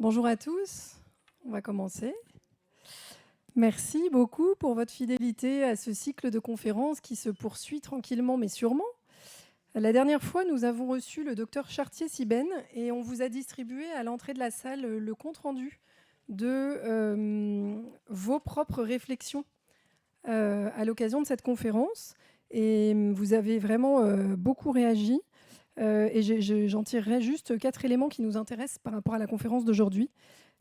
Bonjour à tous, on va commencer. Merci beaucoup pour votre fidélité à ce cycle de conférences qui se poursuit tranquillement mais sûrement. La dernière fois, nous avons reçu le docteur Chartier-Sibène et on vous a distribué à l'entrée de la salle le compte-rendu de vos propres réflexions à l'occasion de cette conférence. Et vous avez vraiment beaucoup réagi. J'en tirerai juste 4 éléments qui nous intéressent par rapport à la conférence d'aujourd'hui.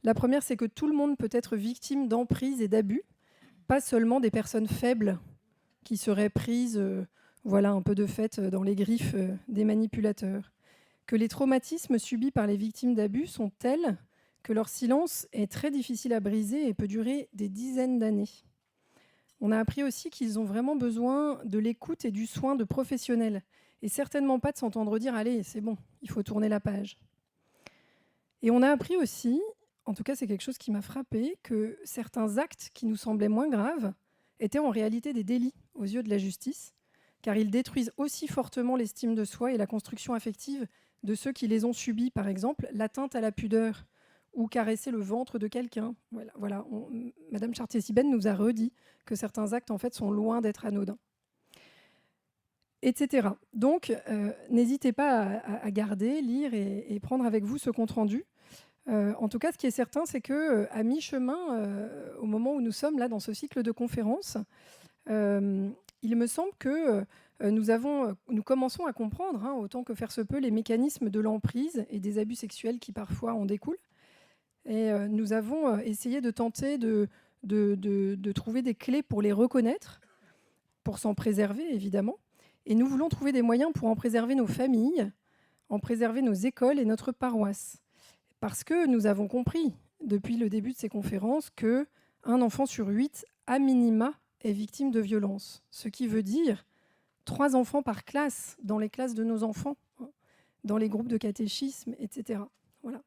La première, c'est que tout le monde peut être victime d'emprise et d'abus, pas seulement des personnes faibles qui seraient prises un peu de fait dans les griffes des manipulateurs. Que les traumatismes subis par les victimes d'abus sont tels que leur silence est très difficile à briser et peut durer des dizaines d'années. On a appris aussi qu'ils ont vraiment besoin de l'écoute et du soin de professionnels, et certainement pas de s'entendre dire « Allez, c'est bon, il faut tourner la page ». Et on a appris aussi, en tout cas c'est quelque chose qui m'a frappée, que certains actes qui nous semblaient moins graves étaient en réalité des délits aux yeux de la justice, car ils détruisent aussi fortement l'estime de soi et la construction affective de ceux qui les ont subis, par exemple l'atteinte à la pudeur ou caresser le ventre de quelqu'un. Madame Chartier-Sibène nous a redit que certains actes en fait sont loin d'être anodins, etc. Donc, n'hésitez pas à garder, lire et prendre avec vous ce compte-rendu. En tout cas, ce qui est certain, c'est qu'à mi-chemin, au moment où nous sommes là dans ce cycle de conférences, il me semble que nous commençons à comprendre, autant que faire se peut, les mécanismes de l'emprise et des abus sexuels qui parfois en découlent. Et nous avons essayé de tenter de trouver des clés pour les reconnaître, pour s'en préserver évidemment. Et nous voulons trouver des moyens pour en préserver nos familles, en préserver nos écoles et notre paroisse. Parce que nous avons compris depuis le début de ces conférences qu'un enfant sur 8, à minima, est victime de violences. Ce qui veut dire 3 enfants par classe dans les classes de nos enfants, dans les groupes de catéchisme, etc. Voilà.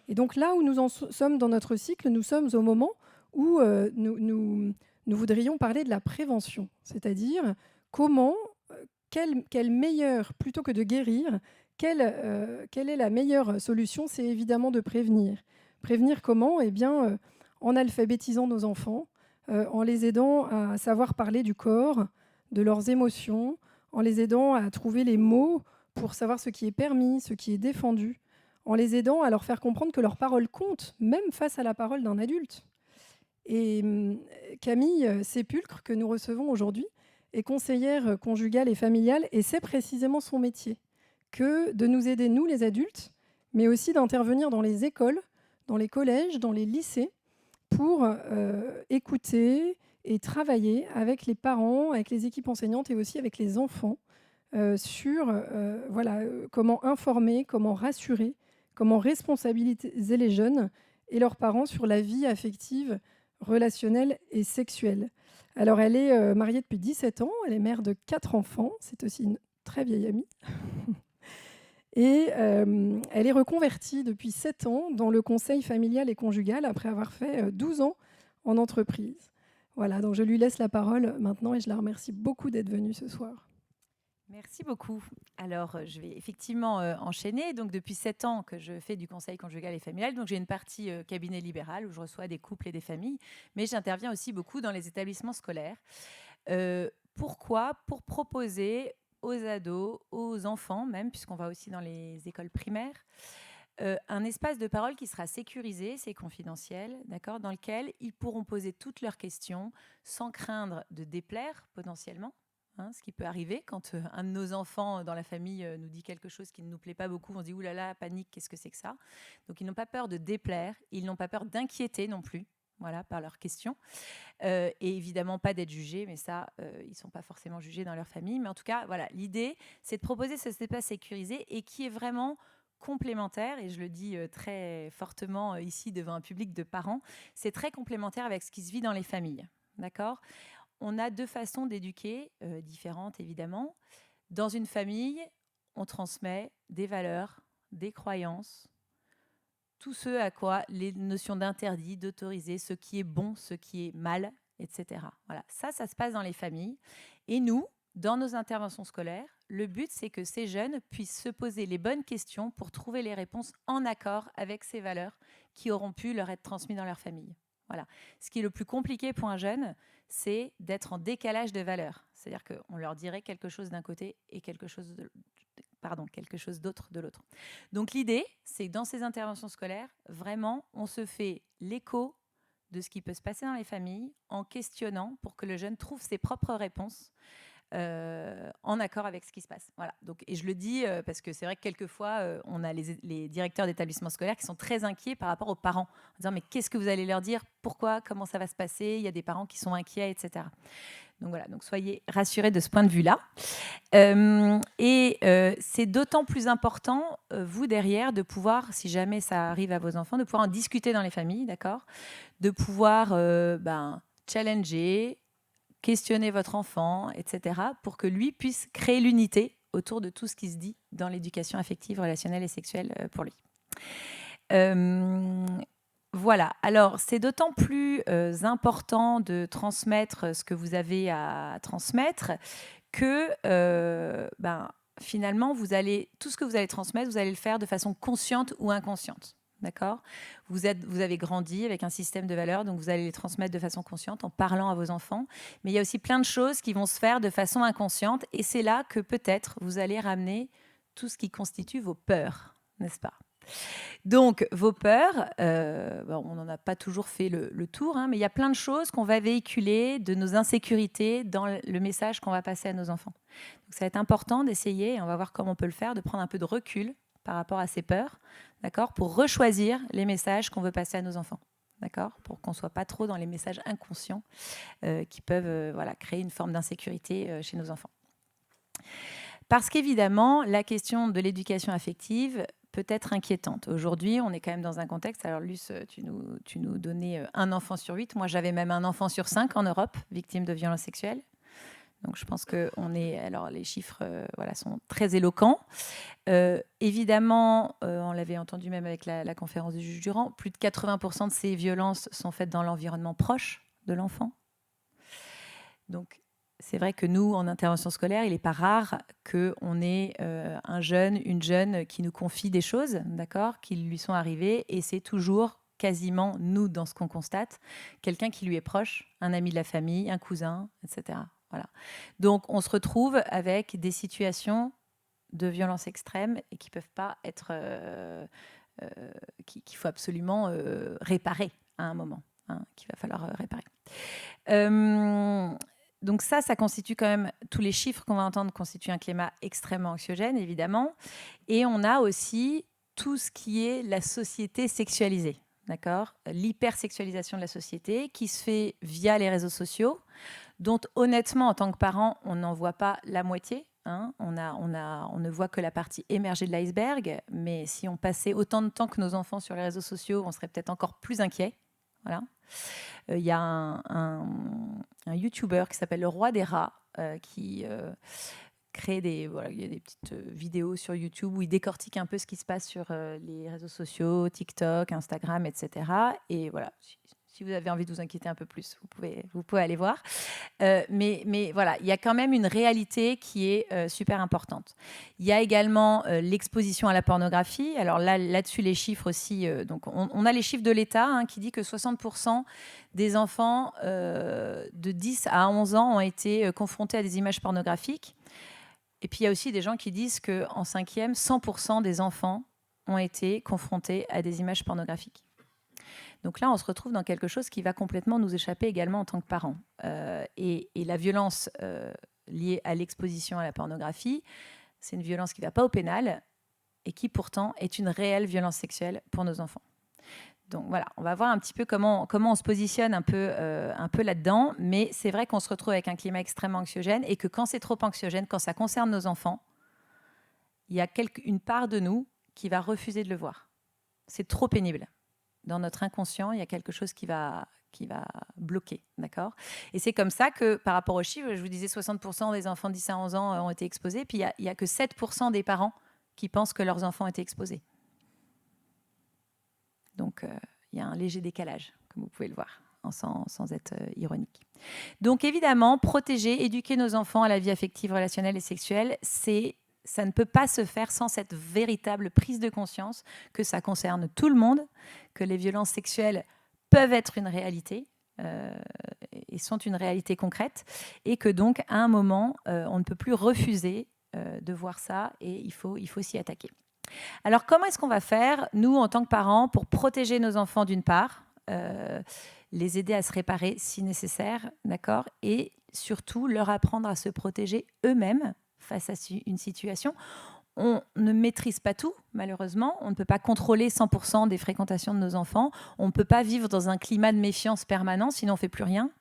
Et donc là où nous en sommes dans notre cycle, nous sommes au moment où nous voudrions parler de la prévention, c'est-à-dire comment, quelle meilleure, plutôt que de guérir, quelle est la meilleure solution? C'est évidemment de prévenir. Prévenir comment? Eh bien, en alphabétisant nos enfants, en les aidant à savoir parler du corps, de leurs émotions, en les aidant à trouver les mots pour savoir ce qui est permis, ce qui est défendu, en les aidant à leur faire comprendre que leur parole compte, même face à la parole d'un adulte. Et Camille Sépulcre, que nous recevons aujourd'hui, est conseillère conjugale et familiale, et c'est précisément son métier que de nous aider, nous les adultes, mais aussi d'intervenir dans les écoles, dans les collèges, dans les lycées, pour écouter et travailler avec les parents, avec les équipes enseignantes et aussi avec les enfants sur comment informer, comment rassurer, comment responsabiliser les jeunes et leurs parents sur la vie affective, relationnelle et sexuelle. Alors, elle est mariée depuis 17 ans, elle est mère de 4 enfants, c'est aussi une très vieille amie. Et elle est reconvertie depuis 7 ans dans le conseil familial et conjugal après avoir fait 12 ans en entreprise. Voilà, donc je lui laisse la parole maintenant et je la remercie beaucoup d'être venue ce soir. Merci beaucoup. Alors, je vais effectivement enchaîner. Donc, depuis 7 ans que je fais du conseil conjugal et familial, donc j'ai une partie cabinet libéral où je reçois des couples et des familles, mais j'interviens aussi beaucoup dans les établissements scolaires. Pourquoi? Pour proposer aux ados, aux enfants même, puisqu'on va aussi dans les écoles primaires, un espace de parole qui sera sécurisé, c'est confidentiel, d'accord, dans lequel ils pourront poser toutes leurs questions sans craindre de déplaire potentiellement. Ce qui peut arriver quand un de nos enfants dans la famille nous dit quelque chose qui ne nous plaît pas beaucoup, on se dit « Ouh là là, panique, qu'est-ce que c'est que ça ?» Donc, ils n'ont pas peur de déplaire, ils n'ont pas peur d'inquiéter non plus, voilà, par leurs questions. Et évidemment, pas d'être jugés, mais ça, ils ne sont pas forcément jugés dans leur famille. Mais en tout cas, voilà, l'idée, c'est de proposer cet espace sécurisé et qui est vraiment complémentaire, et je le dis très fortement ici devant un public de parents, c'est très complémentaire avec ce qui se vit dans les familles, d'accord ? On a 2 façons d'éduquer, différentes évidemment. Dans une famille, on transmet des valeurs, des croyances, tout ce à quoi les notions d'interdit, d'autorisé, ce qui est bon, ce qui est mal, etc. Voilà, ça se passe dans les familles. Et nous, dans nos interventions scolaires, le but, c'est que ces jeunes puissent se poser les bonnes questions pour trouver les réponses en accord avec ces valeurs qui auront pu leur être transmises dans leur famille. Voilà. Ce qui est le plus compliqué pour un jeune, c'est d'être en décalage de valeurs. C'est-à-dire qu'on leur dirait quelque chose d'un côté et quelque chose d'autre de l'autre. Donc l'idée, c'est que dans ces interventions scolaires, vraiment, on se fait l'écho de ce qui peut se passer dans les familles en questionnant pour que le jeune trouve ses propres réponses en accord avec ce qui se passe. Voilà. Donc, et je le dis parce que c'est vrai que quelquefois, on a les directeurs d'établissements scolaires qui sont très inquiets par rapport aux parents, en disant mais qu'est-ce que vous allez leur dire, pourquoi, comment ça va se passer, il y a des parents qui sont inquiets, etc. Donc voilà, donc soyez rassurés de ce point de vue-là. C'est d'autant plus important, vous derrière, de pouvoir, si jamais ça arrive à vos enfants, de pouvoir en discuter dans les familles, d'accord, de pouvoir challenger, questionner votre enfant, etc., pour que lui puisse créer l'unité autour de tout ce qui se dit dans l'éducation affective, relationnelle et sexuelle pour lui. Voilà, alors c'est d'autant plus important de transmettre ce que vous avez à transmettre que finalement, tout ce que vous allez transmettre, vous allez le faire de façon consciente ou inconsciente. D'accord ? Vous avez grandi avec un système de valeurs, donc vous allez les transmettre de façon consciente en parlant à vos enfants. Mais il y a aussi plein de choses qui vont se faire de façon inconsciente. Et c'est là que peut-être vous allez ramener tout ce qui constitue vos peurs, n'est-ce pas ? Donc, vos peurs, on n'en a pas toujours fait le tour, mais il y a plein de choses qu'on va véhiculer de nos insécurités dans le message qu'on va passer à nos enfants. Donc, ça va être important d'essayer, et on va voir comment on peut le faire, de prendre un peu de recul par rapport à ces peurs, d'accord, pour rechoisir les messages qu'on veut passer à nos enfants, d'accord, pour qu'on ne soit pas trop dans les messages inconscients qui peuvent créer une forme d'insécurité chez nos enfants. Parce qu'évidemment, la question de l'éducation affective peut être inquiétante. Aujourd'hui, on est quand même dans un contexte... Alors, Luce, tu nous donnais un enfant sur 8. Moi, j'avais même un enfant sur 5 en Europe, victime de violences sexuelles. Donc, je pense que les chiffres sont très éloquents. Évidemment, on l'avait entendu même avec la conférence du juge Durand, plus de 80% de ces violences sont faites dans l'environnement proche de l'enfant. Donc, c'est vrai que nous, en intervention scolaire, il n'est pas rare qu'on ait un jeune, une jeune qui nous confie des choses, d'accord, qui lui sont arrivées, et c'est toujours quasiment, nous, dans ce qu'on constate, quelqu'un qui lui est proche, un ami de la famille, un cousin, etc. Voilà. Donc, on se retrouve avec des situations de violence extrême et qui ne peuvent pas être... qu'il faut absolument réparer à un moment, qu'il va falloir réparer. Donc ça constitue quand même, tous les chiffres qu'on va entendre constituent un climat extrêmement anxiogène, évidemment. Et on a aussi tout ce qui est la société sexualisée, d'accord ? L'hypersexualisation de la société qui se fait via les réseaux sociaux, dont honnêtement, en tant que parent, on n'en voit pas la moitié. On ne voit que la partie émergée de l'iceberg, mais si on passait autant de temps que nos enfants sur les réseaux sociaux, on serait peut-être encore plus inquiets. Voilà. Il y a un YouTuber qui s'appelle Le Roi des Rats qui crée il y a des petites vidéos sur YouTube où il décortique un peu ce qui se passe sur les réseaux sociaux, TikTok, Instagram, etc. Et voilà, si vous avez envie de vous inquiéter un peu plus, vous pouvez aller voir. Mais voilà, il y a quand même une réalité qui est super importante. Il y a également l'exposition à la pornographie. Alors là-dessus, les chiffres aussi. Donc on a les chiffres de l'État qui dit que 60% des enfants de 10 à 11 ans ont été confrontés à des images pornographiques. Et puis il y a aussi des gens qui disent qu'en 5e, 100% des enfants ont été confrontés à des images pornographiques. Donc là, on se retrouve dans quelque chose qui va complètement nous échapper également en tant que parents. Et la violence liée à l'exposition à la pornographie, c'est une violence qui ne va pas au pénal et qui pourtant est une réelle violence sexuelle pour nos enfants. Donc voilà, on va voir un petit peu comment on se positionne un peu là-dedans. Mais c'est vrai qu'on se retrouve avec un climat extrêmement anxiogène et que quand c'est trop anxiogène, quand ça concerne nos enfants, il y a une part de nous qui va refuser de le voir. C'est trop pénible. Dans notre inconscient, il y a quelque chose qui va bloquer, d'accord ? Et c'est comme ça que, par rapport aux chiffres, je vous disais 60% des enfants de 10 à 11 ans ont été exposés, puis il n'y a que 7% des parents qui pensent que leurs enfants ont été exposés. Donc, il y a un léger décalage, comme vous pouvez le voir. sans être ironique. Donc évidemment, protéger, éduquer nos enfants à la vie affective, relationnelle et sexuelle, ça ne peut pas se faire sans cette véritable prise de conscience que ça concerne tout le monde, que les violences sexuelles peuvent être une réalité et sont une réalité concrète, et que donc à un moment, on ne peut plus refuser de voir ça, et il faut s'y attaquer. Alors comment est-ce qu'on va faire, nous, en tant que parents, pour protéger nos enfants d'une part, les aider à se réparer si nécessaire, d'accord, et surtout leur apprendre à se protéger eux-mêmes face à une situation. On ne maîtrise pas tout, malheureusement. On ne peut pas contrôler 100% des fréquentations de nos enfants. On ne peut pas vivre dans un climat de méfiance permanent, sinon on ne fait plus rien.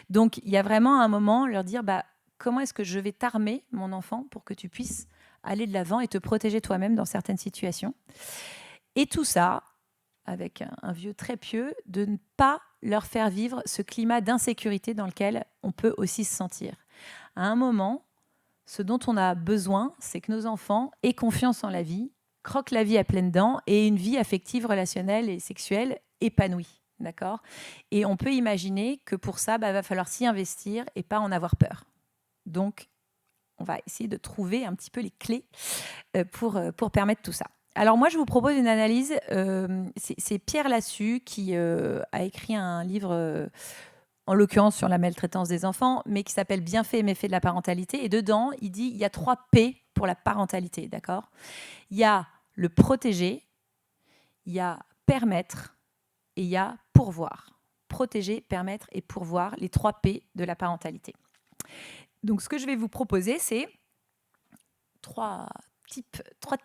Donc, il y a vraiment un moment, leur dire, comment est-ce que je vais t'armer, mon enfant, pour que tu puisses aller de l'avant et te protéger toi-même dans certaines situations. Et tout ça, avec un vieux très pieux, de ne pas leur faire vivre ce climat d'insécurité dans lequel on peut aussi se sentir. À un moment, ce dont on a besoin, c'est que nos enfants aient confiance en la vie, croquent la vie à pleines dents et une vie affective, relationnelle et sexuelle épanouie. D'accord ? Et on peut imaginer que pour ça, va falloir s'y investir et pas en avoir peur. Donc, on va essayer de trouver un petit peu les clés pour permettre tout ça. Alors moi, je vous propose une analyse. C'est Pierre Lassus qui a écrit un livre, en l'occurrence sur la maltraitance des enfants, mais qui s'appelle Bienfaits et méfaits de la parentalité. Et dedans, il dit il y a 3 P pour la parentalité, d'accord ? Il y a le protéger, il y a permettre et il y a pourvoir. Protéger, permettre et pourvoir, les 3 P de la parentalité. Donc, ce que je vais vous proposer, c'est 3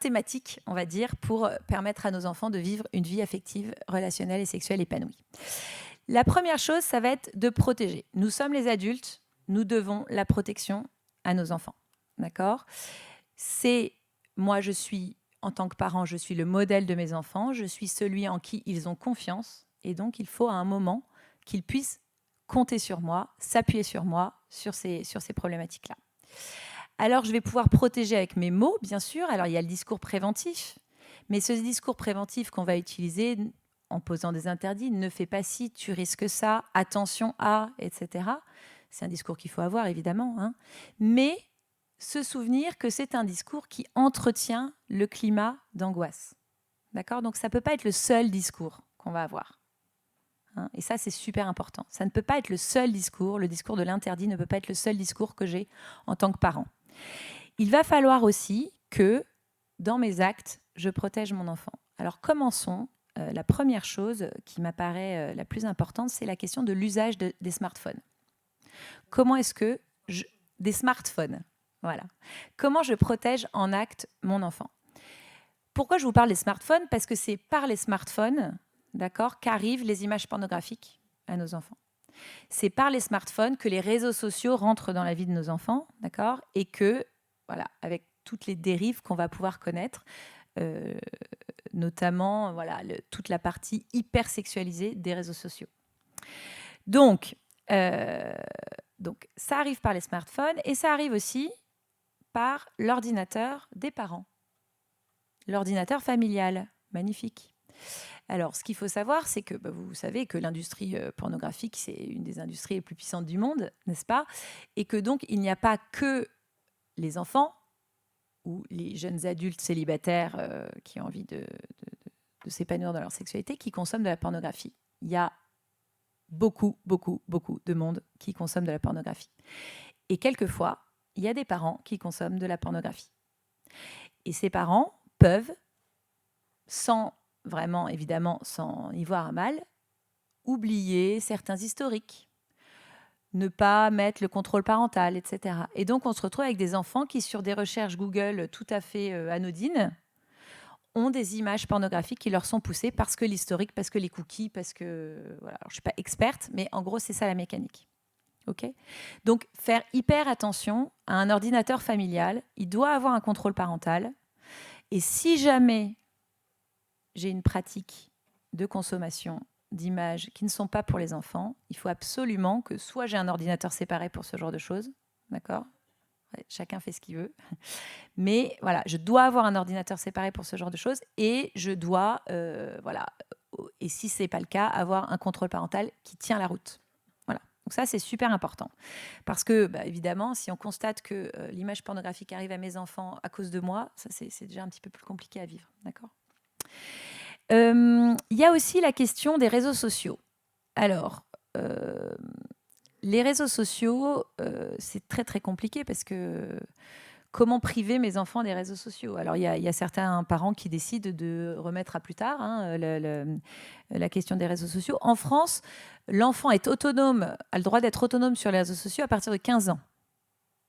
thématiques, on va dire, pour permettre à nos enfants de vivre une vie affective, relationnelle et sexuelle épanouie. La première chose, ça va être de protéger. Nous sommes les adultes, nous devons la protection à nos enfants. D'accord ? Moi, en tant que parent, je suis le modèle de mes enfants, je suis celui en qui ils ont confiance, et donc il faut à un moment qu'ils puissent compter sur moi, s'appuyer sur moi, sur ces problématiques-là. Alors, je vais pouvoir protéger avec mes mots, bien sûr. Alors, il y a le discours préventif, mais ce discours préventif qu'on va utiliser en posant des interdits, ne fais pas ci, tu risques ça, attention à, etc. C'est un discours qu'il faut avoir, évidemment, hein. Mais se souvenir que c'est un discours qui entretient le climat d'angoisse. D'accord ? Donc, ça ne peut pas être le seul discours qu'on va avoir. Et ça, c'est super important. Ça ne peut pas être le seul discours. Le discours de l'interdit ne peut pas être le seul discours que j'ai en tant que parent. Il va falloir aussi que, dans mes actes, je protège mon enfant. Alors, commençons. La première chose qui m'apparaît la plus importante, c'est la question de l'usage des smartphones. Comment est-ce que des smartphones, voilà. Comment je protège en acte mon enfant ? Pourquoi je vous parle des smartphones ? Parce que c'est par les smartphones, d'accord, qu'arrivent les images pornographiques à nos enfants. C'est par les smartphones que les réseaux sociaux rentrent dans la vie de nos enfants, d'accord, et que, voilà, avec toutes les dérives qu'on va pouvoir connaître, notamment toute la partie hyper sexualisée des réseaux sociaux. Donc, ça arrive par les smartphones et ça arrive aussi par l'ordinateur des parents. L'ordinateur familial, magnifique. Alors, ce qu'il faut savoir, c'est que vous savez que l'industrie pornographique, c'est une des industries les plus puissantes du monde, n'est-ce pas ? Et que donc, il n'y a pas que les enfants ou les jeunes adultes célibataires qui ont envie de s'épanouir dans leur sexualité qui consomment de la pornographie. Il y a beaucoup de monde qui consomme de la pornographie. Et quelquefois, il y a des parents qui consomment de la pornographie. Et ces parents peuvent, sans y voir un mal, oublier certains historiques, ne pas mettre le contrôle parental, etc. Et donc, on se retrouve avec des enfants qui, sur des recherches Google tout à fait anodines, ont des images pornographiques qui leur sont poussées parce que l'historique, parce que les cookies, parce que... Voilà. Alors, je ne suis pas experte, mais en gros, c'est ça la mécanique. Okay ? Donc, faire hyper attention à un ordinateur familial. Il doit avoir un contrôle parental. Et si jamais j'ai une pratique de consommation d'images qui ne sont pas pour les enfants, il faut absolument que soit j'ai un ordinateur séparé pour ce genre de choses, d'accord ? Chacun fait ce qu'il veut. Mais voilà, je dois avoir un ordinateur séparé pour ce genre de choses et je dois Et si ce n'est pas le cas, avoir un contrôle parental qui tient la route. Voilà. Donc ça, c'est super important. Parce que, évidemment, si on constate que l'image pornographique arrive à mes enfants à cause de moi, ça, c'est déjà un petit peu plus compliqué à vivre. D'accord ? Il y a aussi la question des réseaux sociaux. Alors, les réseaux sociaux, c'est très, très compliqué parce que comment priver mes enfants des réseaux sociaux? Alors, il y a certains parents qui décident de remettre à plus tard la question des réseaux sociaux. En France, l'enfant est autonome, a le droit d'être autonome sur les réseaux sociaux à partir de 15 ans.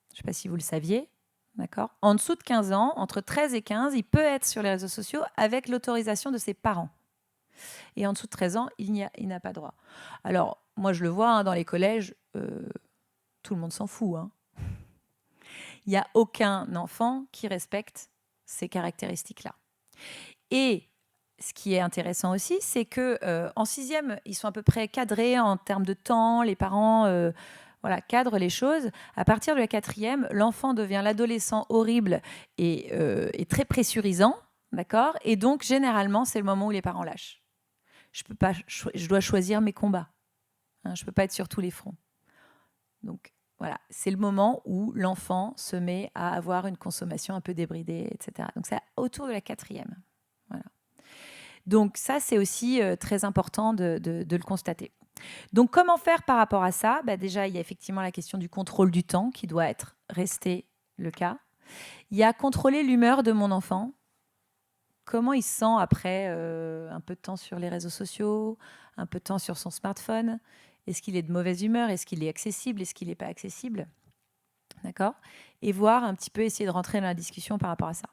Je ne sais pas si vous le saviez. D'accord. En dessous de 15 ans, entre 13 et 15, il peut être sur les réseaux sociaux avec l'autorisation de ses parents. Et en dessous de 13 ans, il n'a pas droit. Alors, moi, je le vois dans les collèges, tout le monde s'en fout. Il n'y a aucun enfant qui respecte ces caractéristiques-là. Et ce qui est intéressant aussi, c'est qu'en sixième, ils sont à peu près cadrés en termes de temps. Les parents cadrent les choses. À partir de la quatrième, l'enfant devient l'adolescent horrible et très pressurisant. D'accord ? Et donc, généralement, c'est le moment où les parents lâchent. Je dois choisir mes combats. Je ne peux pas être sur tous les fronts. Donc, voilà, c'est le moment où l'enfant se met à avoir une consommation un peu débridée, etc. Donc, c'est autour de la quatrième. Voilà. Donc, ça, c'est aussi très important de le constater. Donc, comment faire par rapport à ça ? Déjà, il y a effectivement la question du contrôle du temps qui doit rester le cas. Il y a contrôler l'humeur de mon enfant. Comment il se sent après un peu de temps sur les réseaux sociaux, un peu de temps sur son smartphone ? Est-ce qu'il est de mauvaise humeur ? Est-ce qu'il est accessible ? Est-ce qu'il n'est pas accessible ? D'accord ? Et voir un petit peu, essayer de rentrer dans la discussion par rapport à ça.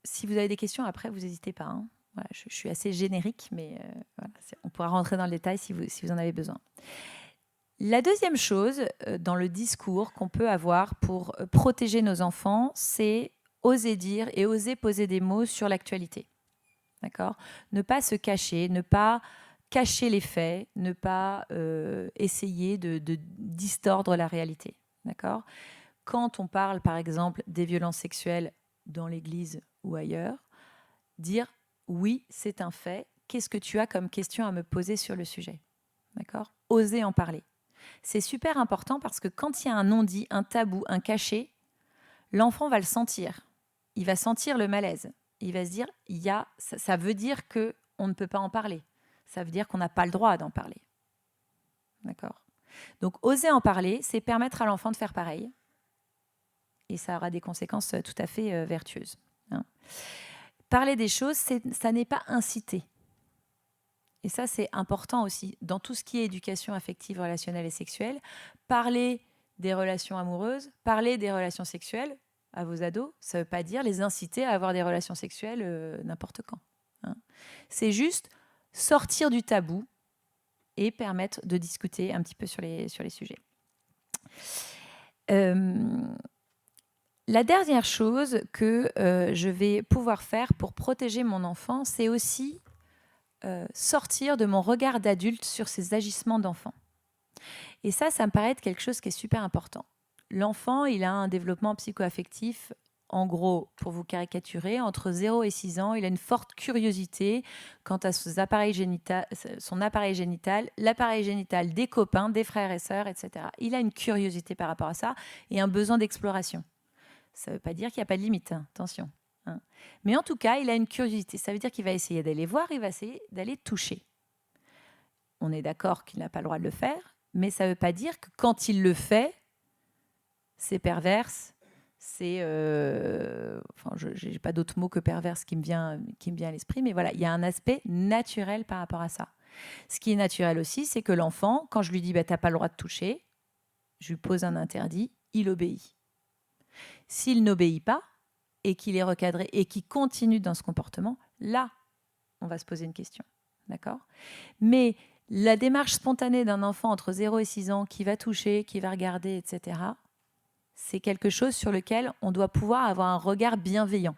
Si vous avez des questions après, vous n'hésitez pas. Voilà, je suis assez générique, mais on pourra rentrer dans le détail si vous en avez besoin. La deuxième chose dans le discours qu'on peut avoir pour protéger nos enfants, c'est oser dire et oser poser des mots sur l'actualité. D'accord ? Ne pas se cacher, ne pas cacher les faits, ne pas essayer de distordre la réalité. D'accord ? Quand on parle, par exemple, des violences sexuelles dans l'église ou ailleurs, dire « oui, c'est un fait, qu'est-ce que tu as comme question à me poser sur le sujet ?» D'accord ? Oser en parler. C'est super important parce que quand il y a un non-dit, un tabou, un caché, l'enfant va le sentir. Il va sentir le malaise. Il va se dire, ça veut dire qu'on ne peut pas en parler. Ça veut dire qu'on n'a pas le droit d'en parler. D'accord ? Donc, oser en parler, c'est permettre à l'enfant de faire pareil. Et ça aura des conséquences tout à fait vertueuses. Parler des choses, ça n'est pas inciter. Et ça, c'est important aussi. Dans tout ce qui est éducation affective, relationnelle et sexuelle, parler des relations amoureuses, parler des relations sexuelles à vos ados, ça ne veut pas dire les inciter à avoir des relations sexuelles n'importe quand. C'est juste sortir du tabou et permettre de discuter un petit peu sur les sujets. La dernière chose que je vais pouvoir faire pour protéger mon enfant, c'est aussi sortir de mon regard d'adulte sur ses agissements d'enfant. Et ça me paraît être quelque chose qui est super important. L'enfant, il a un développement psycho-affectif, en gros, pour vous caricaturer, entre 0 et 6 ans, il a une forte curiosité quant à son appareil génital, l'appareil génital des copains, des frères et sœurs, etc. Il a une curiosité par rapport à ça et un besoin d'exploration. Ça ne veut pas dire qu'il n'y a pas de limite, attention. Mais en tout cas, il a une curiosité. Ça veut dire qu'il va essayer d'aller voir, il va essayer d'aller toucher. On est d'accord qu'il n'a pas le droit de le faire, mais ça ne veut pas dire que quand il le fait, c'est perverse, c'est... je n'ai pas d'autre mot que perverse qui me vient à l'esprit, mais voilà, il y a un aspect naturel par rapport à ça. Ce qui est naturel aussi, c'est que l'enfant, quand je lui dis « tu n'as pas le droit de toucher », je lui pose un interdit, il obéit. S'il n'obéit pas, et qu'il est recadré et qu'il continue dans ce comportement, là, on va se poser une question. D'accord ? Mais la démarche spontanée d'un enfant entre 0 et 6 ans qui va toucher, qui va regarder, etc., c'est quelque chose sur lequel on doit pouvoir avoir un regard bienveillant.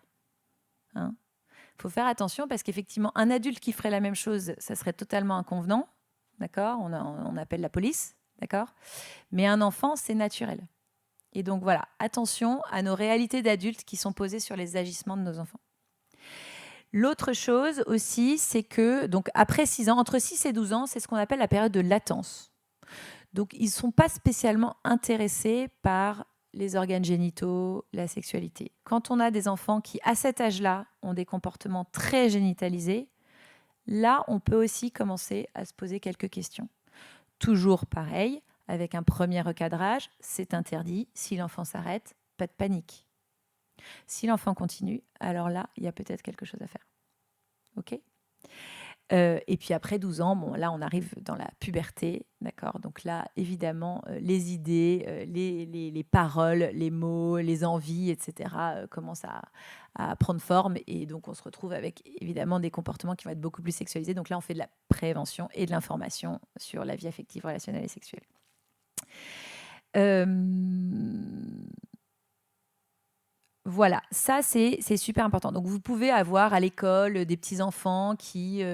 Faut faire attention parce qu'effectivement, un adulte qui ferait la même chose, ça serait totalement inconvenant. D'accord ? On appelle la police. D'accord ? Mais un enfant, c'est naturel. Et donc voilà, attention à nos réalités d'adultes qui sont posées sur les agissements de nos enfants. L'autre chose aussi, c'est que donc après 6 ans, entre 6 et 12 ans, c'est ce qu'on appelle la période de latence. Donc ils ne sont pas spécialement intéressés par les organes génitaux, la sexualité. Quand on a des enfants qui, à cet âge-là, ont des comportements très génitalisés, là, on peut aussi commencer à se poser quelques questions. Toujours pareil, avec un premier recadrage, c'est interdit. Si l'enfant s'arrête, pas de panique. Si l'enfant continue, alors là, il y a peut-être quelque chose à faire. OK ? Et puis après 12 ans, bon, là, on arrive dans la puberté, d'accord ? Donc là, évidemment, les idées, les paroles, les mots, les envies, etc., commencent à prendre forme. Et donc, on se retrouve avec, évidemment, des comportements qui vont être beaucoup plus sexualisés. Donc là, on fait de la prévention et de l'information sur la vie affective, relationnelle et sexuelle. Voilà, ça c'est super important. Donc vous pouvez avoir à l'école des petits-enfants qui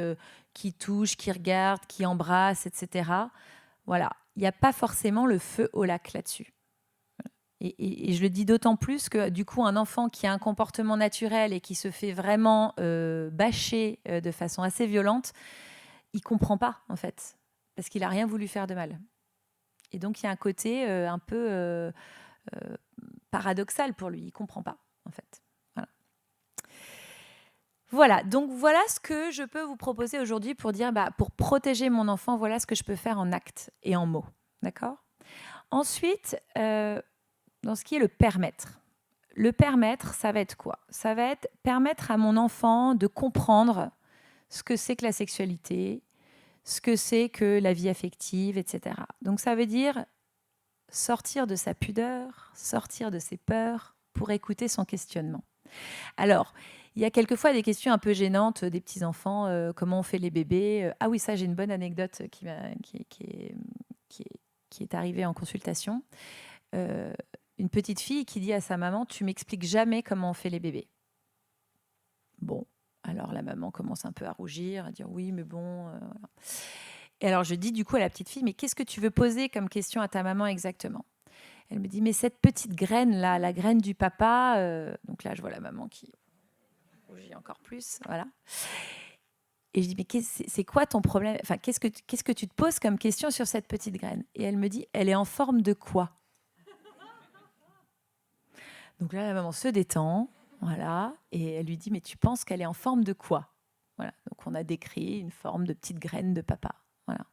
touchent, qui regardent, qui embrassent, etc. Voilà, il n'y a pas forcément le feu au lac là-dessus. Et je le dis d'autant plus que du coup, un enfant qui a un comportement naturel et qui se fait vraiment bâcher de façon assez violente, il ne comprend pas en fait, parce qu'il n'a rien voulu faire de mal. Et donc il y a un côté un peu paradoxal pour lui, il ne comprend pas en fait. Voilà, donc voilà ce que je peux vous proposer aujourd'hui pour dire, pour protéger mon enfant, voilà ce que je peux faire en actes et en mots. D'accord ? Ensuite, dans ce qui est le permettre. Le permettre, ça va être quoi ? Ça va être permettre à mon enfant de comprendre ce que c'est que la sexualité, ce que c'est que la vie affective, etc. Donc ça veut dire sortir de sa pudeur, sortir de ses peurs pour écouter son questionnement. Alors, il y a quelquefois des questions un peu gênantes des petits-enfants, comment on fait les bébés. Ah oui, ça, j'ai une bonne anecdote qui est arrivée en consultation. Une petite fille qui dit à sa maman, tu m'expliques jamais comment on fait les bébés. Bon, alors la maman commence un peu à rougir, à dire oui, mais bon... voilà. Et alors je dis du coup à la petite fille, mais qu'est-ce que tu veux poser comme question à ta maman exactement ? Elle me dit, mais cette petite graine-là, la graine du papa... Donc là, je vois la maman qui rougit encore plus, voilà. Et je dis, mais c'est quoi ton problème ? Enfin, qu'est-ce que tu te poses comme question sur cette petite graine ? Et elle me dit, elle est en forme de quoi ? Donc là, la maman se détend, voilà, et elle lui dit, mais tu penses qu'elle est en forme de quoi ? Voilà, donc on a décrit une forme de petite graine de papa, voilà.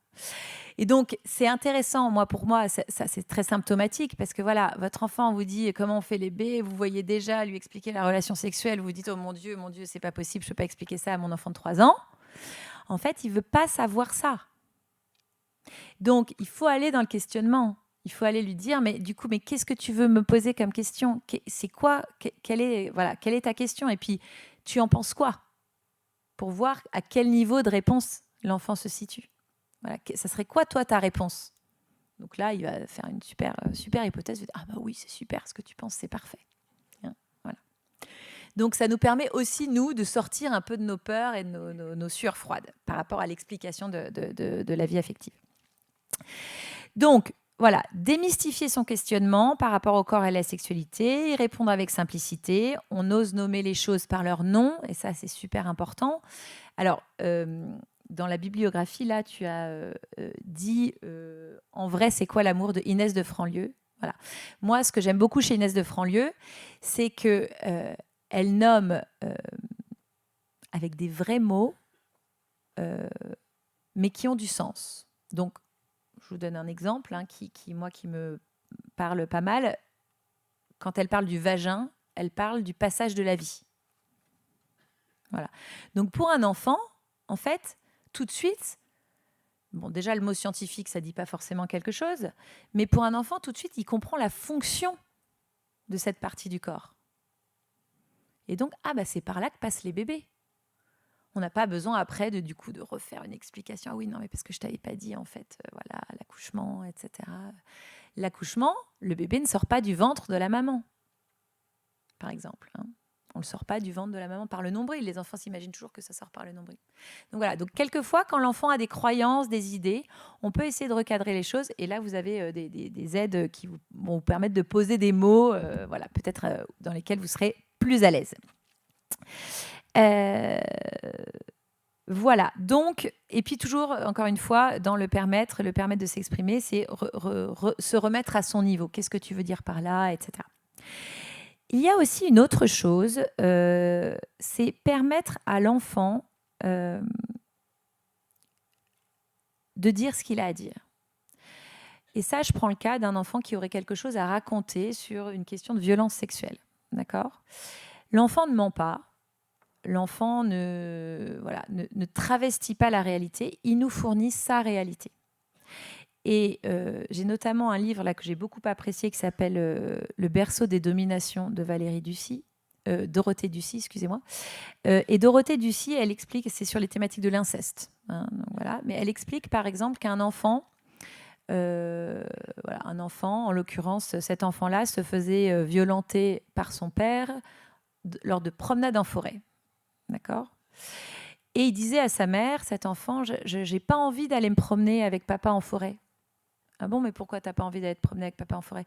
Et donc, c'est intéressant, pour moi, ça c'est très symptomatique, parce que voilà, votre enfant vous dit comment on fait les bébés, vous voyez déjà lui expliquer la relation sexuelle, vous dites, oh mon Dieu, c'est pas possible, je peux pas expliquer ça à mon enfant de 3 ans. En fait, il veut pas savoir ça. Donc, il faut aller dans le questionnement. Il faut aller lui dire, mais du coup, mais qu'est-ce que tu veux me poser comme question ? C'est quoi ? Quelle est ta question ? Et puis, tu en penses quoi ? Pour voir à quel niveau de réponse l'enfant se situe. Voilà, ça serait quoi, toi, ta réponse ? Donc là, il va faire une super hypothèse. Il va dire, ah bah oui, c'est super, ce que tu penses, c'est parfait. Voilà. Donc, ça nous permet aussi, nous, de sortir un peu de nos peurs et de nos sueurs froides par rapport à l'explication de la vie affective. Donc, voilà, démystifier son questionnement par rapport au corps et à la sexualité, y répondre avec simplicité, on ose nommer les choses par leur nom, et ça, c'est super important. Alors, dans la bibliographie, là, tu as dit « En vrai, c'est quoi l'amour ?» de Inès de Franlieu. Voilà. Moi, ce que j'aime beaucoup chez Inès de Franlieu, c'est qu'elle nomme avec des vrais mots, mais qui ont du sens. Donc, je vous donne un exemple qui me parle pas mal. Quand elle parle du vagin, elle parle du passage de la vie. Voilà. Donc, pour un enfant, en fait, tout de suite, bon, déjà, le mot scientifique, ça ne dit pas forcément quelque chose, mais pour un enfant, tout de suite, il comprend la fonction de cette partie du corps. Et donc, c'est par là que passent les bébés. On n'a pas besoin après de refaire une explication. Ah oui, non, mais parce que je ne t'avais pas dit, en fait, voilà, l'accouchement, etc. L'accouchement, le bébé ne sort pas du ventre de la maman, par exemple. On ne le sort pas du ventre de la maman par le nombril. Les enfants s'imaginent toujours que ça sort par le nombril. Donc voilà, donc quelquefois, quand l'enfant a des croyances, des idées, on peut essayer de recadrer les choses. Et là, vous avez des aides qui vont vous permettre de poser des mots, voilà, peut-être dans lesquels vous serez plus à l'aise. Euh, voilà. Donc, et puis toujours, encore une fois, dans le permettre de s'exprimer, c'est se remettre à son niveau. Qu'est-ce que tu veux dire par là, etc. Il y a aussi une autre chose, c'est permettre à l'enfant de dire ce qu'il a à dire. Et ça, je prends le cas d'un enfant qui aurait quelque chose à raconter sur une question de violence sexuelle. D'accord ? L'enfant ne ment pas. L'enfant ne travestit pas la réalité. Il nous fournit sa réalité. Et j'ai notamment un livre là, que j'ai beaucoup apprécié qui s'appelle Le berceau des dominations de Valérie Ducy. Dorothée Ducy, excusez-moi. Et Dorothée Ducy, elle explique, c'est sur les thématiques de l'inceste. Hein, donc voilà. Mais elle explique par exemple qu'un enfant, un enfant, en l'occurrence, cet enfant-là se faisait violenter par son père lors de promenades en forêt. D'accord ? Et il disait à sa mère, cet enfant, je n'ai pas envie d'aller me promener avec papa en forêt. Ah bon, mais pourquoi tu n'as pas envie d'aller te promener avec papa en forêt ?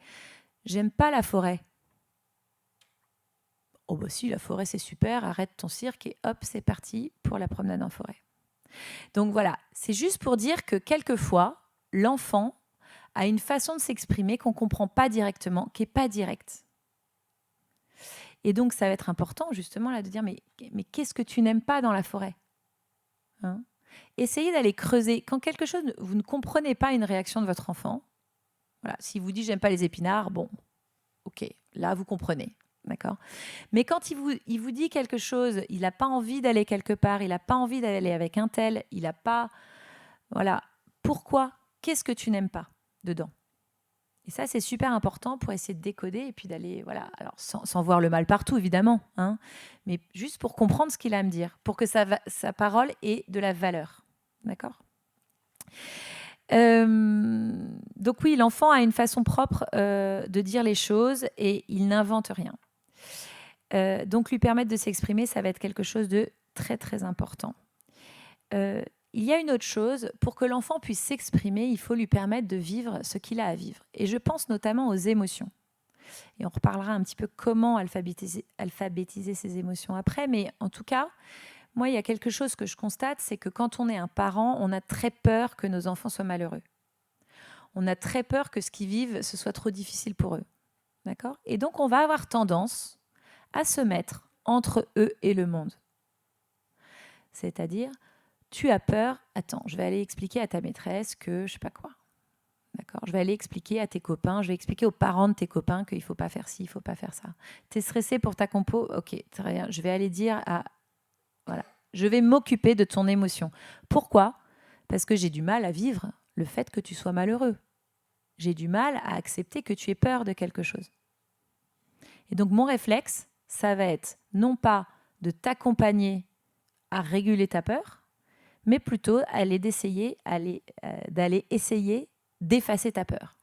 J'aime pas la forêt. Oh bah si, la forêt c'est super, arrête ton cirque et hop, c'est parti pour la promenade en forêt. Donc voilà, c'est juste pour dire que quelquefois, l'enfant a une façon de s'exprimer qu'on ne comprend pas directement, qui n'est pas directe. Et donc ça va être important justement là de dire mais qu'est-ce que tu n'aimes pas dans la forêt, hein ? Essayez d'aller creuser. Quand quelque chose, vous ne comprenez pas une réaction de votre enfant, voilà, s'il vous dit j'aime pas les épinards, bon, ok, là vous comprenez. D'accord ? Mais quand il vous dit quelque chose, il n'a pas envie d'aller quelque part, il n'a pas envie d'aller avec un tel, il n'a pas... Voilà. Pourquoi ? Qu'est-ce que tu n'aimes pas dedans ? Et ça, c'est super important pour essayer de décoder et puis d'aller... Voilà. Alors, sans voir le mal partout, évidemment, hein, mais juste pour comprendre ce qu'il a à me dire, pour que sa parole ait de la valeur. D'accord ? Donc oui, l'enfant a une façon propre de dire les choses et il n'invente rien. Donc lui permettre de s'exprimer, ça va être quelque chose de très très important. Il y a une autre chose, pour que l'enfant puisse s'exprimer, il faut lui permettre de vivre ce qu'il a à vivre. Et je pense notamment aux émotions. Et on reparlera un petit peu comment alphabétiser ses émotions après, mais en tout cas, moi, il y a quelque chose que je constate, c'est que quand on est un parent, on a très peur que nos enfants soient malheureux. On a très peur que ce qu'ils vivent, ce soit trop difficile pour eux. D'accord ? Et donc, on va avoir tendance à se mettre entre eux et le monde. C'est-à-dire, tu as peur, attends, je vais aller expliquer à ta maîtresse que je sais pas quoi. D'accord ? Je vais aller expliquer à tes copains, je vais expliquer aux parents de tes copains qu'il ne faut pas faire ci, il ne faut pas faire ça. Tu es stressé pour ta compo ? Ok, très bien. Je vais aller dire à... Voilà. Je vais m'occuper de ton émotion. Pourquoi ? Parce que j'ai du mal à vivre le fait que tu sois malheureux. J'ai du mal à accepter que tu aies peur de quelque chose. Et donc, mon réflexe, ça va être non pas de t'accompagner à réguler ta peur, mais plutôt d'aller essayer d'effacer ta peur.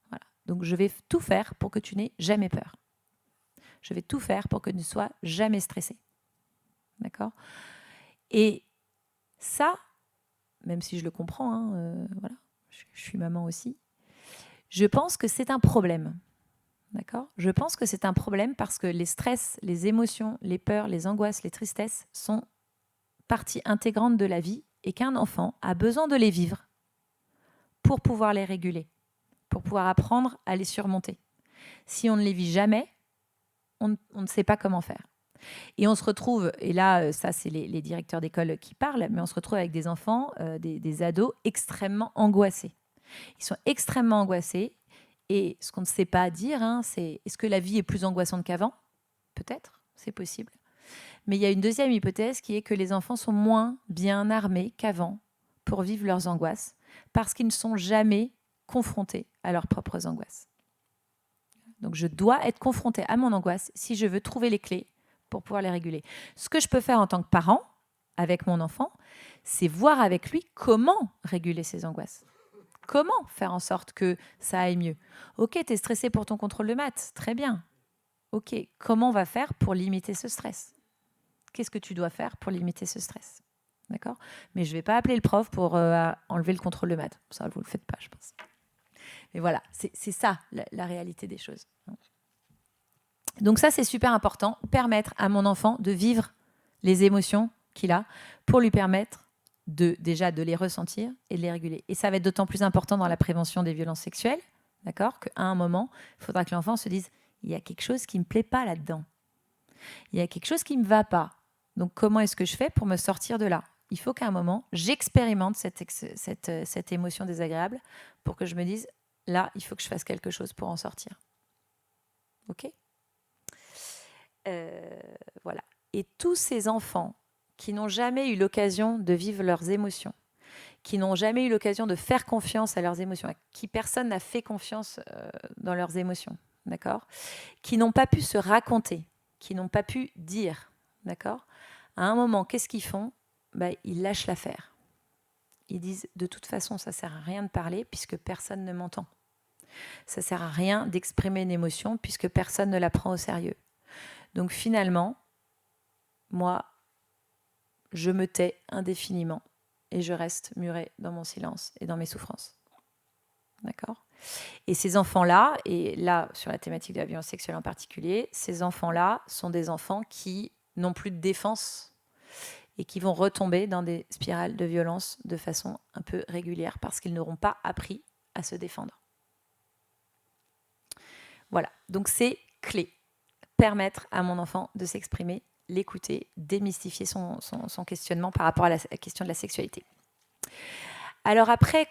Voilà. Donc, je vais tout faire pour que tu n'aies jamais peur. Je vais tout faire pour que tu ne sois jamais stressé. D'accord ? Et ça, même si je le comprends, hein, voilà, je suis maman aussi, je pense que c'est un problème. D'accord ? Je pense que c'est un problème parce que les stress, les émotions, les peurs, les angoisses, les tristesses sont partie intégrante de la vie et qu'un enfant a besoin de les vivre pour pouvoir les réguler, pour pouvoir apprendre à les surmonter. Si on ne les vit jamais, on ne sait pas comment faire. Et on se retrouve, et là, ça c'est les directeurs d'école qui parlent, mais on se retrouve avec des enfants, des ados extrêmement angoissés. Ils sont extrêmement angoissés. Et ce qu'on ne sait pas dire, hein, c'est est-ce que la vie est plus angoissante qu'avant ? Peut-être, c'est possible. Mais il y a une deuxième hypothèse qui est que les enfants sont moins bien armés qu'avant pour vivre leurs angoisses parce qu'ils ne sont jamais confrontés à leurs propres angoisses. Donc je dois être confrontée à mon angoisse si je veux trouver les clés pour pouvoir les réguler. Ce que je peux faire en tant que parent avec mon enfant, c'est voir avec lui comment réguler ses angoisses. Comment faire en sorte que ça aille mieux ? Ok, tu es stressé pour ton contrôle de maths, très bien. Ok, comment on va faire pour limiter ce stress ? Qu'est-ce que tu dois faire pour limiter ce stress ? D'accord ? Mais je ne vais pas appeler le prof pour enlever le contrôle de maths. Ça, vous ne le faites pas, je pense. Mais voilà, c'est ça, la réalité des choses. Donc ça, c'est super important. Permettre à mon enfant de vivre les émotions qu'il a pour lui permettre déjà de les ressentir et de les réguler. Et ça va être d'autant plus important dans la prévention des violences sexuelles, d'accord, qu'à un moment, il faudra que l'enfant se dise « il y a quelque chose qui ne me plaît pas là-dedans. Il y a quelque chose qui ne me va pas. Donc, comment est-ce que je fais pour me sortir de là ?» Il faut qu'à un moment, j'expérimente cette émotion désagréable pour que je me dise « là, il faut que je fasse quelque chose pour en sortir. » Ok ? Voilà. Et tous ces enfants qui n'ont jamais eu l'occasion de vivre leurs émotions, qui n'ont jamais eu l'occasion de faire confiance à leurs émotions, à qui personne n'a fait confiance dans leurs émotions, d'accord ? Qui n'ont pas pu se raconter, qui n'ont pas pu dire, d'accord ? À un moment, qu'est-ce qu'ils font ? Ils lâchent l'affaire. Ils disent, de toute façon, ça ne sert à rien de parler puisque personne ne m'entend. Ça ne sert à rien d'exprimer une émotion puisque personne ne la prend au sérieux. Donc finalement, moi, je me tais indéfiniment et je reste murée dans mon silence et dans mes souffrances. D'accord ? Et ces enfants-là, et là, sur la thématique de la violence sexuelle en particulier, ces enfants-là sont des enfants qui n'ont plus de défense et qui vont retomber dans des spirales de violence de façon un peu régulière parce qu'ils n'auront pas appris à se défendre. Voilà, donc c'est clé. Permettre à mon enfant de s'exprimer, l'écouter, démystifier son questionnement par rapport à la question de la sexualité. Alors après,